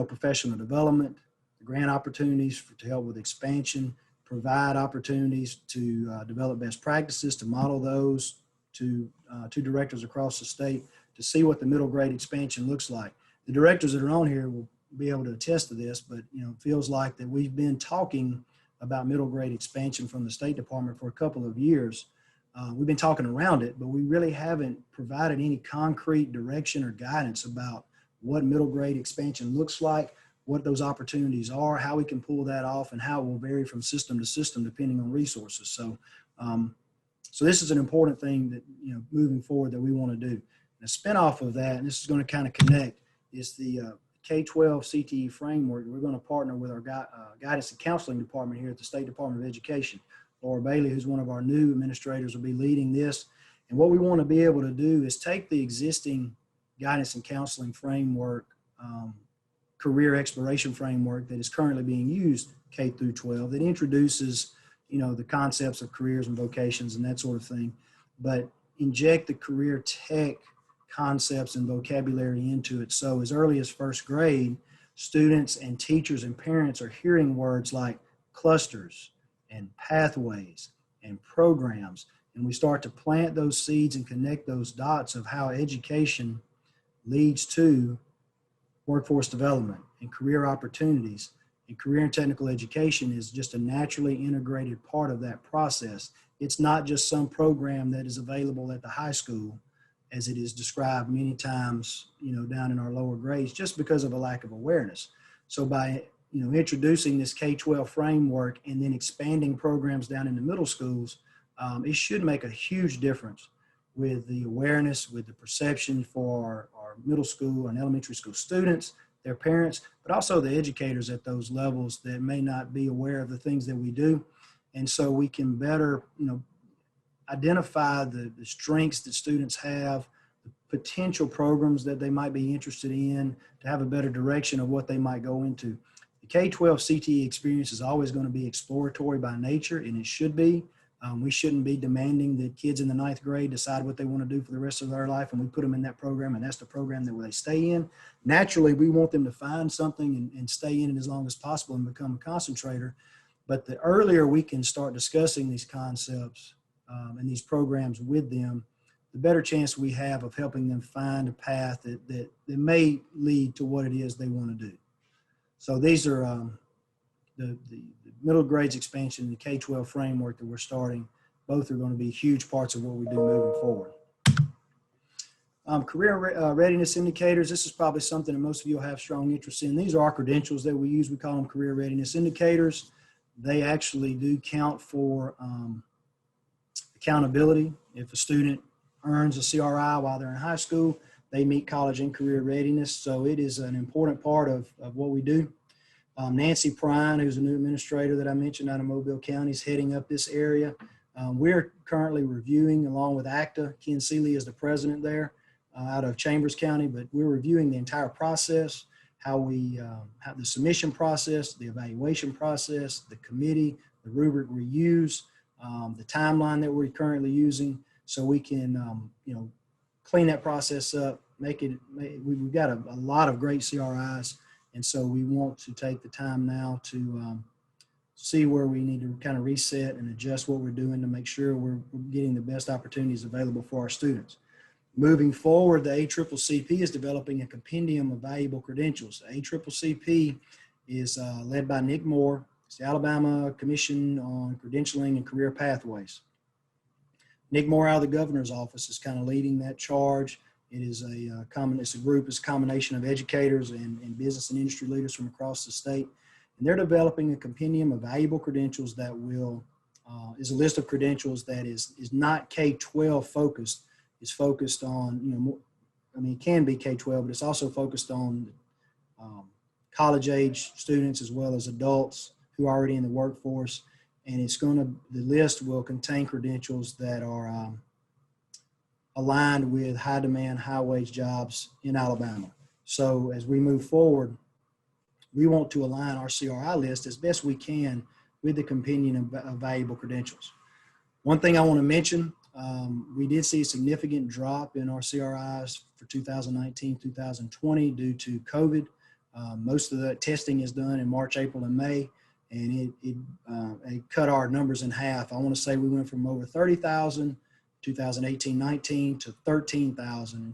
professional development, grant opportunities to help with expansion, provide opportunities to develop best practices, to model those to directors across the state to see what the middle grade expansion looks like. The directors that are on here will be able to attest to this, but it feels like that we've been talking about middle grade expansion from the State Department for a couple of years. We've been talking around it, but we really haven't provided any concrete direction or guidance about what middle grade expansion looks like, what those opportunities are, how we can pull that off, and how it will vary from system to system depending on resources. So, so this is an important thing that, moving forward that we want to do. And a spinoff of that, and this is going to kind of connect, is the K-12 CTE framework. We're going to partner with our guidance and counseling department here at the State Department of Education. Laura Bailey, who's one of our new administrators, will be leading this. And what we want to be able to do is take the existing guidance and counseling framework, career exploration framework that is currently being used K through 12, that introduces, the concepts of careers and vocations and that sort of thing, but inject the career tech concepts and vocabulary into it. So as early as 1st grade, students and teachers and parents are hearing words like clusters and pathways and programs, and we start to plant those seeds and connect those dots of how education leads to workforce development and career opportunities. And career and technical education is just a naturally integrated part of that process. It's not just some program that is available at the high school, as it is described many times, down in our lower grades, just because of a lack of awareness. So by, introducing this K-12 framework and then expanding programs down in the middle schools, it should make a huge difference with the awareness, with the perception for our middle school and elementary school students, their parents, but also the educators at those levels that may not be aware of the things that we do. And so we can better, identify the strengths that students have, the potential programs that they might be interested in, to have a better direction of what they might go into. The K-12 CTE experience is always going to be exploratory by nature, and it should be. We shouldn't be demanding that kids in the 9th grade decide what they want to do for the rest of their life, and we put them in that program, and that's the program that they stay in. Naturally, we want them to find something and stay in it as long as possible and become a concentrator. But the earlier we can start discussing these concepts and these programs with them, the better chance we have of helping them find a path that may lead to what it is they want to do. So these are the middle grades expansion and the K-12 framework that we're starting. Both are going to be huge parts of what we do moving forward. Career readiness indicators. This is probably something that most of you will have strong interest in. These are our credentials that we use. We call them career readiness indicators. They actually do count for accountability. If a student earns a CRI while they're in high school, they meet college and career readiness. So it is an important part of what we do. Nancy Prine, who's a new administrator that I mentioned out of Mobile County, is heading up this area. We're currently reviewing, along with ACTA. Ken Seeley is the president there out of Chambers County, but we're reviewing the entire process, how the submission process, the evaluation process, the committee, the rubric we use, the timeline that we're currently using, so we can, clean that process up, we've got a lot of great CRIs. And so we want to take the time now to see where we need to kind of reset and adjust what we're doing to make sure we're getting the best opportunities available for our students. Moving forward, the ACCCP is developing a compendium of valuable credentials. The ACCCP is led by Nick Moore. It's the Alabama Commission on Credentialing and Career Pathways. Nick Moore out of the governor's office is kind of leading that charge. It is it's a combination of educators and business and industry leaders from across the state. And they're developing a compendium of valuable credentials that is a list of credentials that is not K-12 focused. It's focused on, it can be K-12, but it's also focused on college age students as well as adults who are already in the workforce. And the list will contain credentials that are aligned with high demand, high wage jobs in Alabama. So as we move forward, we want to align our CRI list as best we can with the compendium of valuable credentials. One thing I want to mention, we did see a significant drop in our CRIs for 2019, 2020 due to COVID. Most of the testing is done in March, April, and May, and it cut our numbers in half. I want to say we went from over 30,000 2018-19 to 13,000 in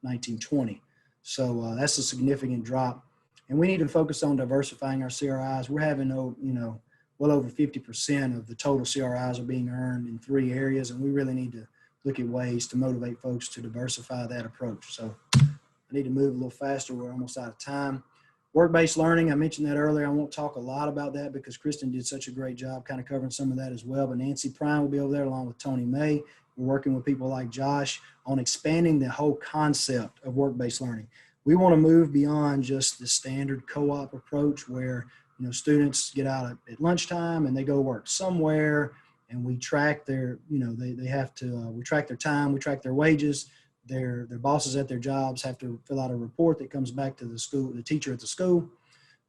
2019-20. So that's a significant drop. And we need to focus on diversifying our CRIs. We're having, well over 50% of the total CRIs are being earned in 3 areas, and we really need to look at ways to motivate folks to diversify that approach. So I need to move a little faster. We're almost out of time. Work-based learning, I mentioned that earlier. I won't talk a lot about that because Kristen did such a great job kind of covering some of that as well. But Nancy Prine will be over there along with Tony May. We're working with people like Josh on expanding the whole concept of work-based learning. We want to move beyond just the standard co-op approach where, students get out at lunchtime and they go work somewhere, and we track their, we track their time, we track their wages. Their bosses at their jobs have to fill out a report that comes back to the teacher at the school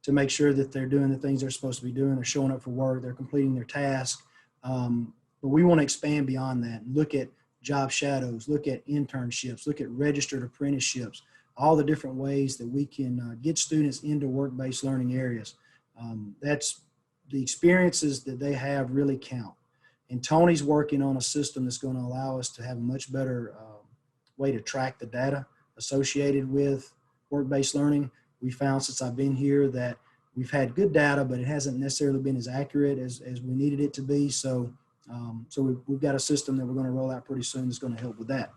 to make sure that they're doing the things they're supposed to be doing. They're showing up for work, they're completing their task. But we want to expand beyond that and look at job shadows, look at internships, look at registered apprenticeships, all the different ways that we can get students into work-based learning areas. That's the experiences that they have really count. And Tony's working on a system that's going to allow us to have a much better way to track the data associated with work-based learning. We found since I've been here that we've had good data, but it hasn't necessarily been as accurate as we needed it to be. So we've got a system that we're going to roll out pretty soon that's going to help with that.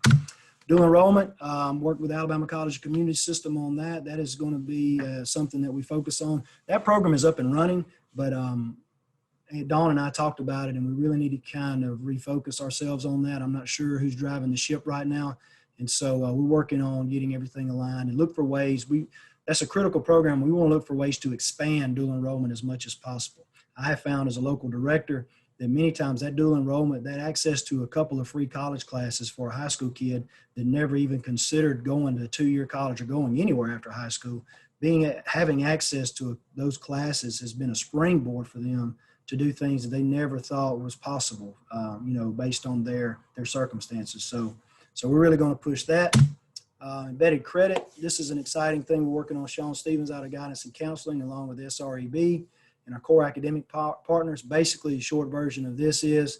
Dual enrollment, worked with Alabama College Community System on that. That is going to be something that we focus on. That program is up and running, but Dawn and I talked about it, and we really need to kind of refocus ourselves on that. I'm not sure who's driving the ship right now. And so we're working on getting everything aligned and look for ways. That's a critical program. We want to look for ways to expand dual enrollment as much as possible. I have found as a local director that many times that dual enrollment, that access to a couple of free college classes for a high school kid that never even considered going to 2-year college or going anywhere after high school, having access to those classes has been a springboard for them to do things that they never thought was possible, based on their circumstances. So we're really going to push that. Embedded credit, this is an exciting thing. We're working on Sean Stevens out of Guidance and Counseling along with SREB and our core academic partners. Basically, the short version of this is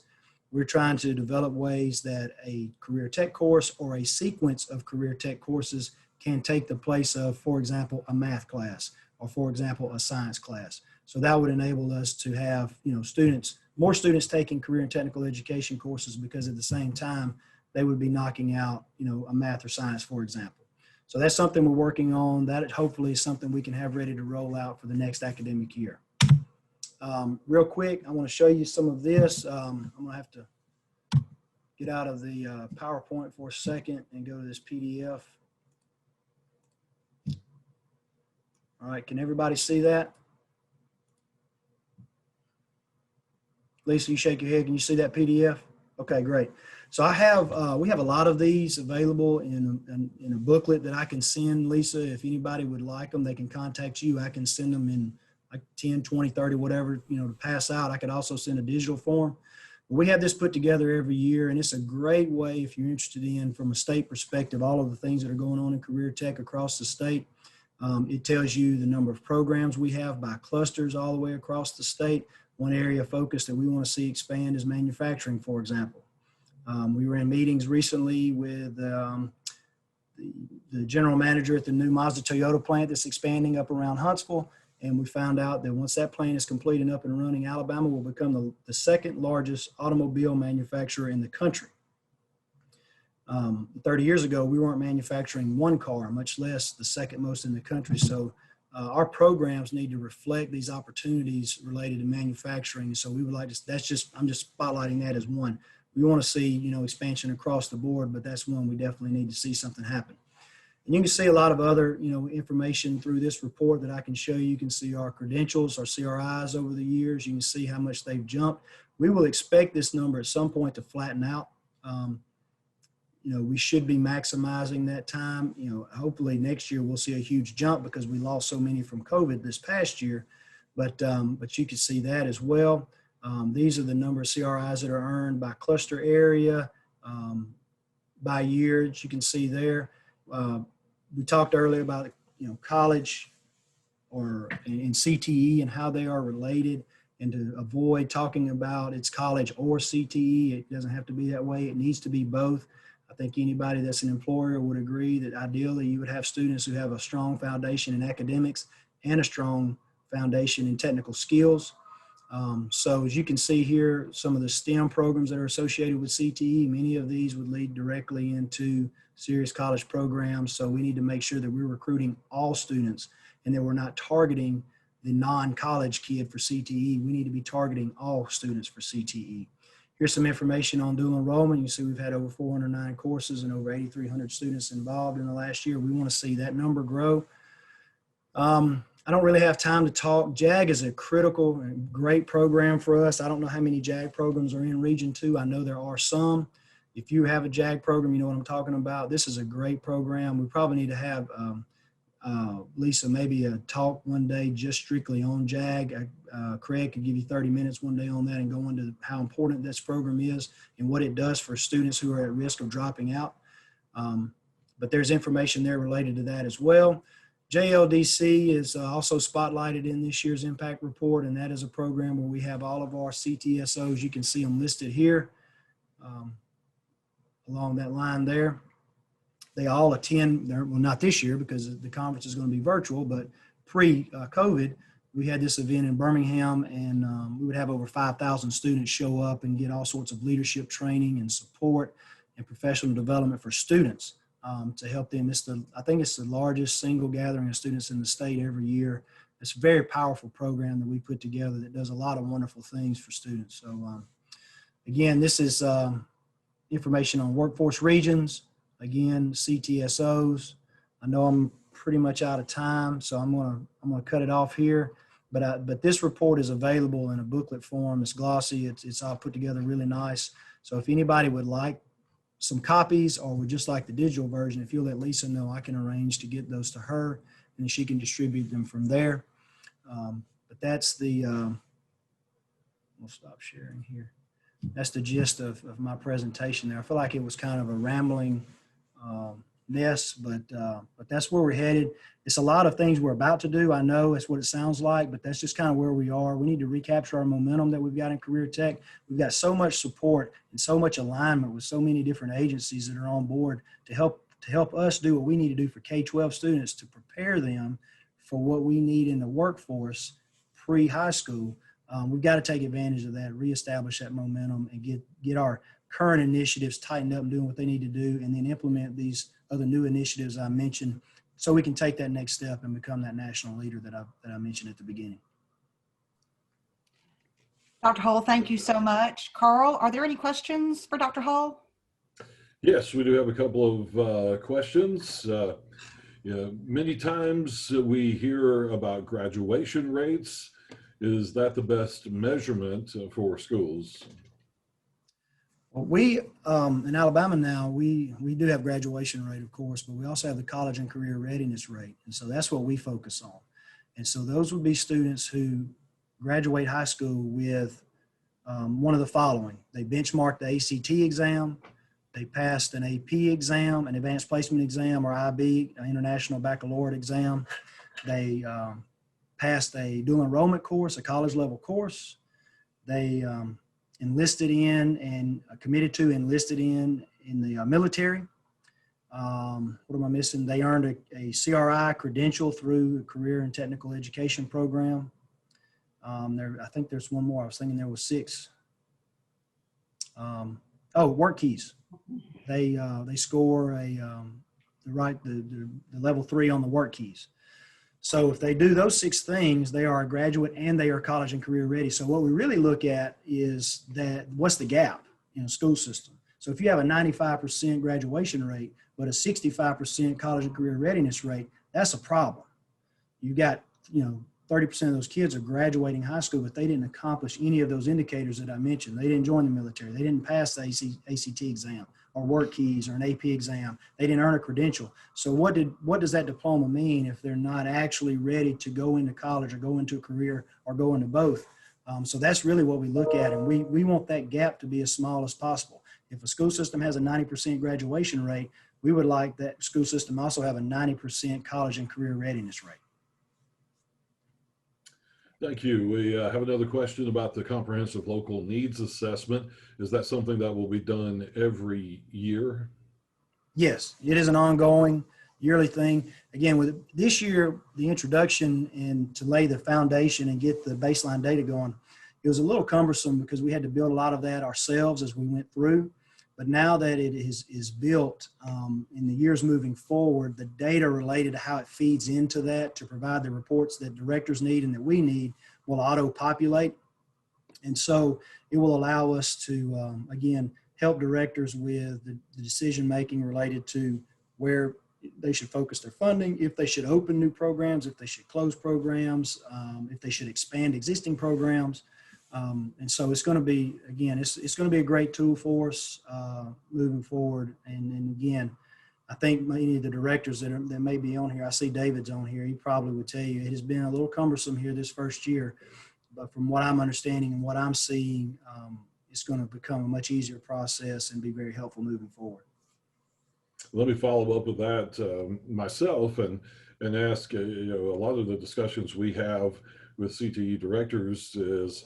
we're trying to develop ways that a career tech course or a sequence of career tech courses can take the place of, for example, a math class or, for example, a science class. So that would enable us to have, more students taking career and technical education courses because at the same time, they would be knocking out, a math or science, for example. So that's something we're working on. That hopefully is something we can have ready to roll out for the next academic year. Real quick, I want to show you some of this. I'm going to have to get out of the PowerPoint for a second and go to this PDF. All right, can everybody see that? Lisa, you shake your head. Can you see that PDF? Okay, great. So we have a lot of these available in a booklet that I can send Lisa. If anybody would like them, they can contact you. I can send them in like 10, 20, 30, whatever, to pass out. I could also send a digital form. We have this put together every year, and it's a great way if you're interested in, from a state perspective, all of the things that are going on in career tech across the state. It tells you the number of programs we have by clusters all the way across the state. One area of focus that we want to see expand is manufacturing, for example. We were in meetings recently with the general manager at the new Mazda Toyota plant that's expanding up around Huntsville. And we found out that once that plant is complete and up and running, Alabama will become the second largest automobile manufacturer in the country. 30 years ago, we weren't manufacturing one car, much less the second most in the country. So our programs need to reflect these opportunities related to manufacturing. So we would like to, I'm just spotlighting that as one. We want to see, expansion across the board, but that's one we definitely need to see something happen. And you can see a lot of other, information through this report that I can show you. You can see our credentials, our CRIs over the years. You can see how much they've jumped. We will expect this number at some point to flatten out. We should be maximizing that time. Hopefully next year we'll see a huge jump because we lost so many from COVID this past year. But you can see that as well. These are the number of CRIs that are earned by cluster area, by year, as you can see there. We talked earlier about, college or in CTE and how they are related, and to avoid talking about it's college or CTE. It doesn't have to be that way. It needs to be both. I think anybody that's an employer would agree that ideally you would have students who have a strong foundation in academics and a strong foundation in technical skills. So as you can see here, some of the STEM programs that are associated with CTE, many of these would lead directly into serious college programs. So we need to make sure that we're recruiting all students and that we're not targeting the non-college kid for CTE. We need to be targeting all students for CTE. Here's some information on dual enrollment. You see we've had over 409 courses and over 8,300 students involved in the last year. We want to see that number grow. I don't really have time to talk. JAG is a critical and great program for us. I don't know how many JAG programs are in Region 2. I know there are some. If you have a JAG program, you know what I'm talking about. This is a great program. We probably need to have, Lisa, maybe a talk one day just strictly on JAG. Craig could give you 30 minutes one day on that and go into how important this program is and what it does for students who are at risk of dropping out. But there's information there related to that as well. JLDC is also spotlighted in this year's impact report, and that is a program where we have all of our CTSOs. You can see them listed here along that line there. They all attend, well, not this year because the conference is going to be virtual, but pre-COVID, we had this event in Birmingham, and we would have over 5,000 students show up and get all sorts of leadership training and support and professional development for students. To help them. I think it's the largest single gathering of students in the state every year. It's a very powerful program that we put together that does a lot of wonderful things for students. So again, this is information on workforce regions. Again, CTSOs. I know I'm pretty much out of time, so I'm gonna cut it off here. But this report is available in a booklet form. It's glossy. It's all put together really nice. So if anybody would like some copies or would just like the digital version, if you'll let Lisa know, I can arrange to get those to her and she can distribute them from there. But that's the, we'll stop sharing here. That's the gist of my presentation there. I feel like it was kind of a rambling mess, but that's where we're headed. It's a lot of things we're about to do. I know that's what it sounds like, but that's just kind of where we are. We need to recapture our momentum that we've got in career tech. We've got so much support and so much alignment with so many different agencies that are on board to help us do what we need to do for K-12 students to prepare them for what we need in the workforce pre-high school. We've got to take advantage of that, reestablish that momentum, and get our current initiatives tightened up and doing what they need to do, and then implement these other new initiatives I mentioned so we can take that next step and become that national leader that I mentioned at the beginning. Dr. Hull, thank you so much. Carl, are there any questions for Dr. Hull? Yes, we do have a couple of questions. Many times we hear about graduation rates. Is that the best measurement for schools? Well, we, in Alabama now, we do have graduation rate, of course, but we also have the college and career readiness rate. And so that's what we focus on. And so those would be students who graduate high school with one of the following. They benchmarked the ACT exam, they passed an AP exam, an advanced placement exam, or IB, an international baccalaureate exam. They passed a dual enrollment course, a college level course. They enlisted in and committed to enlisted in the military. What am I missing? They earned a CRI credential through a career and technical education program. I think there's one more. I was thinking there was 6. Work keys. They score the level 3 on the work keys. So if they do those 6 things, they are a graduate and they are college and career ready. So what we really look at is that what's the gap in a school system. So if you have a 95% graduation rate, but a 65% college and career readiness rate, that's a problem. You got, 30% of those kids are graduating high school, but they didn't accomplish any of those indicators that I mentioned. They didn't join the military. They didn't pass the ACT exam or work keys or an AP exam. They didn't earn a credential. So what does that diploma mean if they're not actually ready to go into college or go into a career or go into both? So that's really what we look at. And we want that gap to be as small as possible. If a school system has a 90% graduation rate, we would like that school system also have a 90% college and career readiness rate. Thank you. We have another question about the comprehensive local needs assessment. Is that something that will be done every year? Yes, it is an ongoing yearly thing. Again, with this year, the introduction and to lay the foundation and get the baseline data going, it was a little cumbersome because we had to build a lot of that ourselves as we went through. But now that it is built in the years moving forward, the data related to how it feeds into that to provide the reports that directors need and that we need will auto-populate. And so it will allow us to, again, help directors with the decision-making related to where they should focus their funding, if they should open new programs, if they should close programs, if they should expand existing programs. And so it's going to be, again, it's going to be a great tool for us moving forward. And again, I think many of the directors that may be on here, I see David's on here, he probably would tell you it has been a little cumbersome here this first year. But from what I'm understanding and what I'm seeing, it's going to become a much easier process and be very helpful moving forward. Let me follow up with that myself and ask, a lot of the discussions we have with CTE directors is,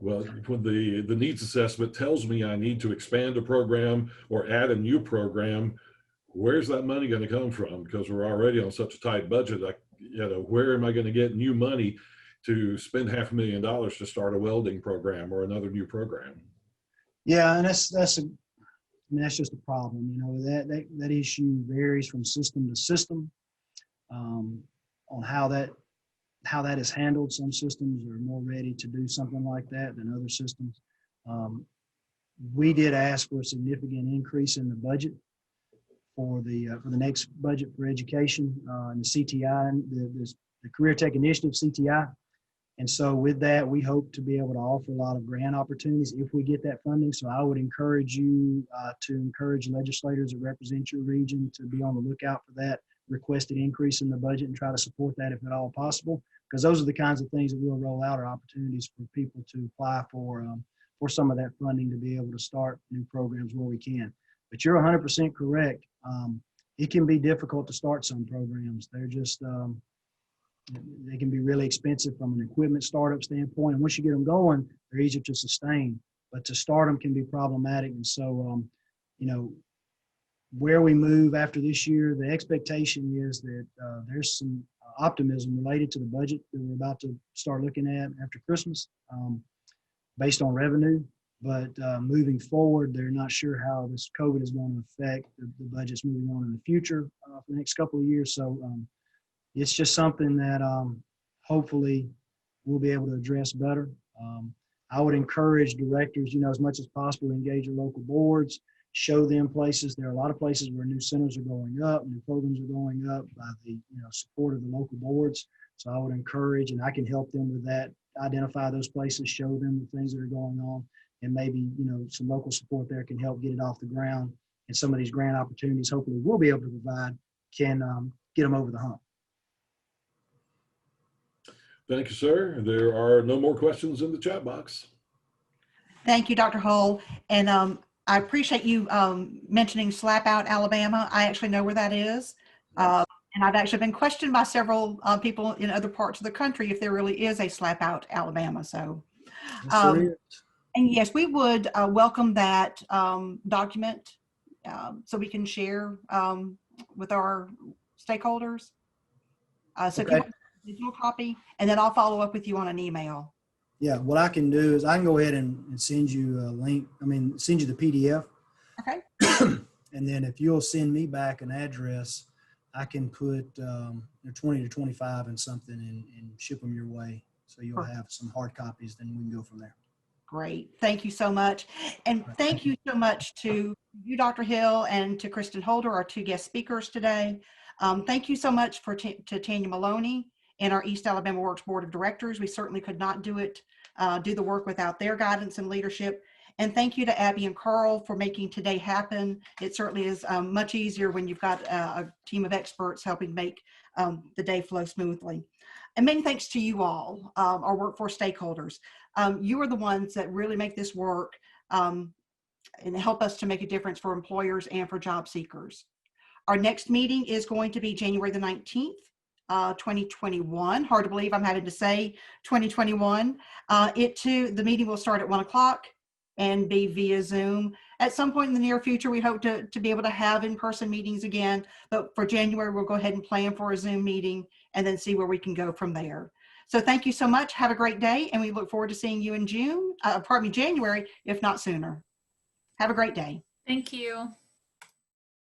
well, when the needs assessment tells me I need to expand a program or add a new program, where's that money going to come from? Because we're already on such a tight budget. Where am I going to get new money to spend $500,000 to start a welding program or another new program? Yeah, and that's just a problem. That issue varies from system to system on how that is handled. Some systems are more ready to do something like that than other systems. We did ask for a significant increase in the budget for the next budget for education and the CTI, the Career Tech Initiative, CTI. And so with that, we hope to be able to offer a lot of grant opportunities if we get that funding. So I would encourage you to encourage legislators that represent your region to be on the lookout for that requested increase in the budget and try to support that if at all possible, because those are the kinds of things that we'll roll out, are opportunities for people to apply for some of that funding to be able to start new programs where we can. But you're 100% correct. It can be difficult to start some programs. They're just, they can be really expensive from an equipment startup standpoint. And once you get them going, they're easier to sustain. But to start them can be problematic. And so, where we move after this year, the expectation is that there's some optimism related to the budget that we're about to start looking at after Christmas based on revenue. But moving forward, they're not sure how this COVID is going to affect the budgets moving on in the future for the next couple of years. So it's just something that hopefully we'll be able to address better. I would encourage directors, as much as possible, to engage your local boards. show them places. There are a lot of places where new centers are going up, new programs are going up by the support of the local boards. So I would encourage, and I can help them with that, identify those places, show them the things that are going on, and maybe some local support there can help get it off the ground. And some of these grant opportunities, hopefully we'll be able to provide, can get them over the hump. Thank you, sir. There are no more questions in the chat box. Thank you, Dr. Hull. And I appreciate you mentioning Slap Out, Alabama. I actually know where that is. And I've actually been questioned by several people in other parts of the country if there really is a Slap Out, Alabama. So, and yes, we would welcome that document so we can share with our stakeholders. So if you want a digital copy, and then I'll follow up with you on an email. Yeah, what I can do is I can go ahead and send you a link. Send you the PDF. Okay. And then if you'll send me back an address, I can put 20 to 25 and something and ship them your way. So you'll have some hard copies, then we can go from there. Great. Thank you so much. And thank you so much to you, Dr. Hill, and to Kristen Holder, our two guest speakers today. Thank you so much to Tanya Maloney and our East Alabama Works Board of Directors. We certainly could not do the work without their guidance and leadership. And thank you to Abby and Carl for making today happen. It certainly is much easier when you've got a team of experts helping make the day flow smoothly. And many thanks to you all, our workforce stakeholders. You are the ones that really make this work and help us to make a difference for employers and for job seekers. Our next meeting is going to be January the 19th. 2021. Hard to believe I'm having to say 2021. The meeting will start at 1 o'clock and be via Zoom. At some point in the near future, we hope to be able to have in-person meetings again. But for January, we'll go ahead and plan for a Zoom meeting and then see where we can go from there. So thank you so much. Have a great day. And we look forward to seeing you in January, if not sooner. Have a great day. Thank you.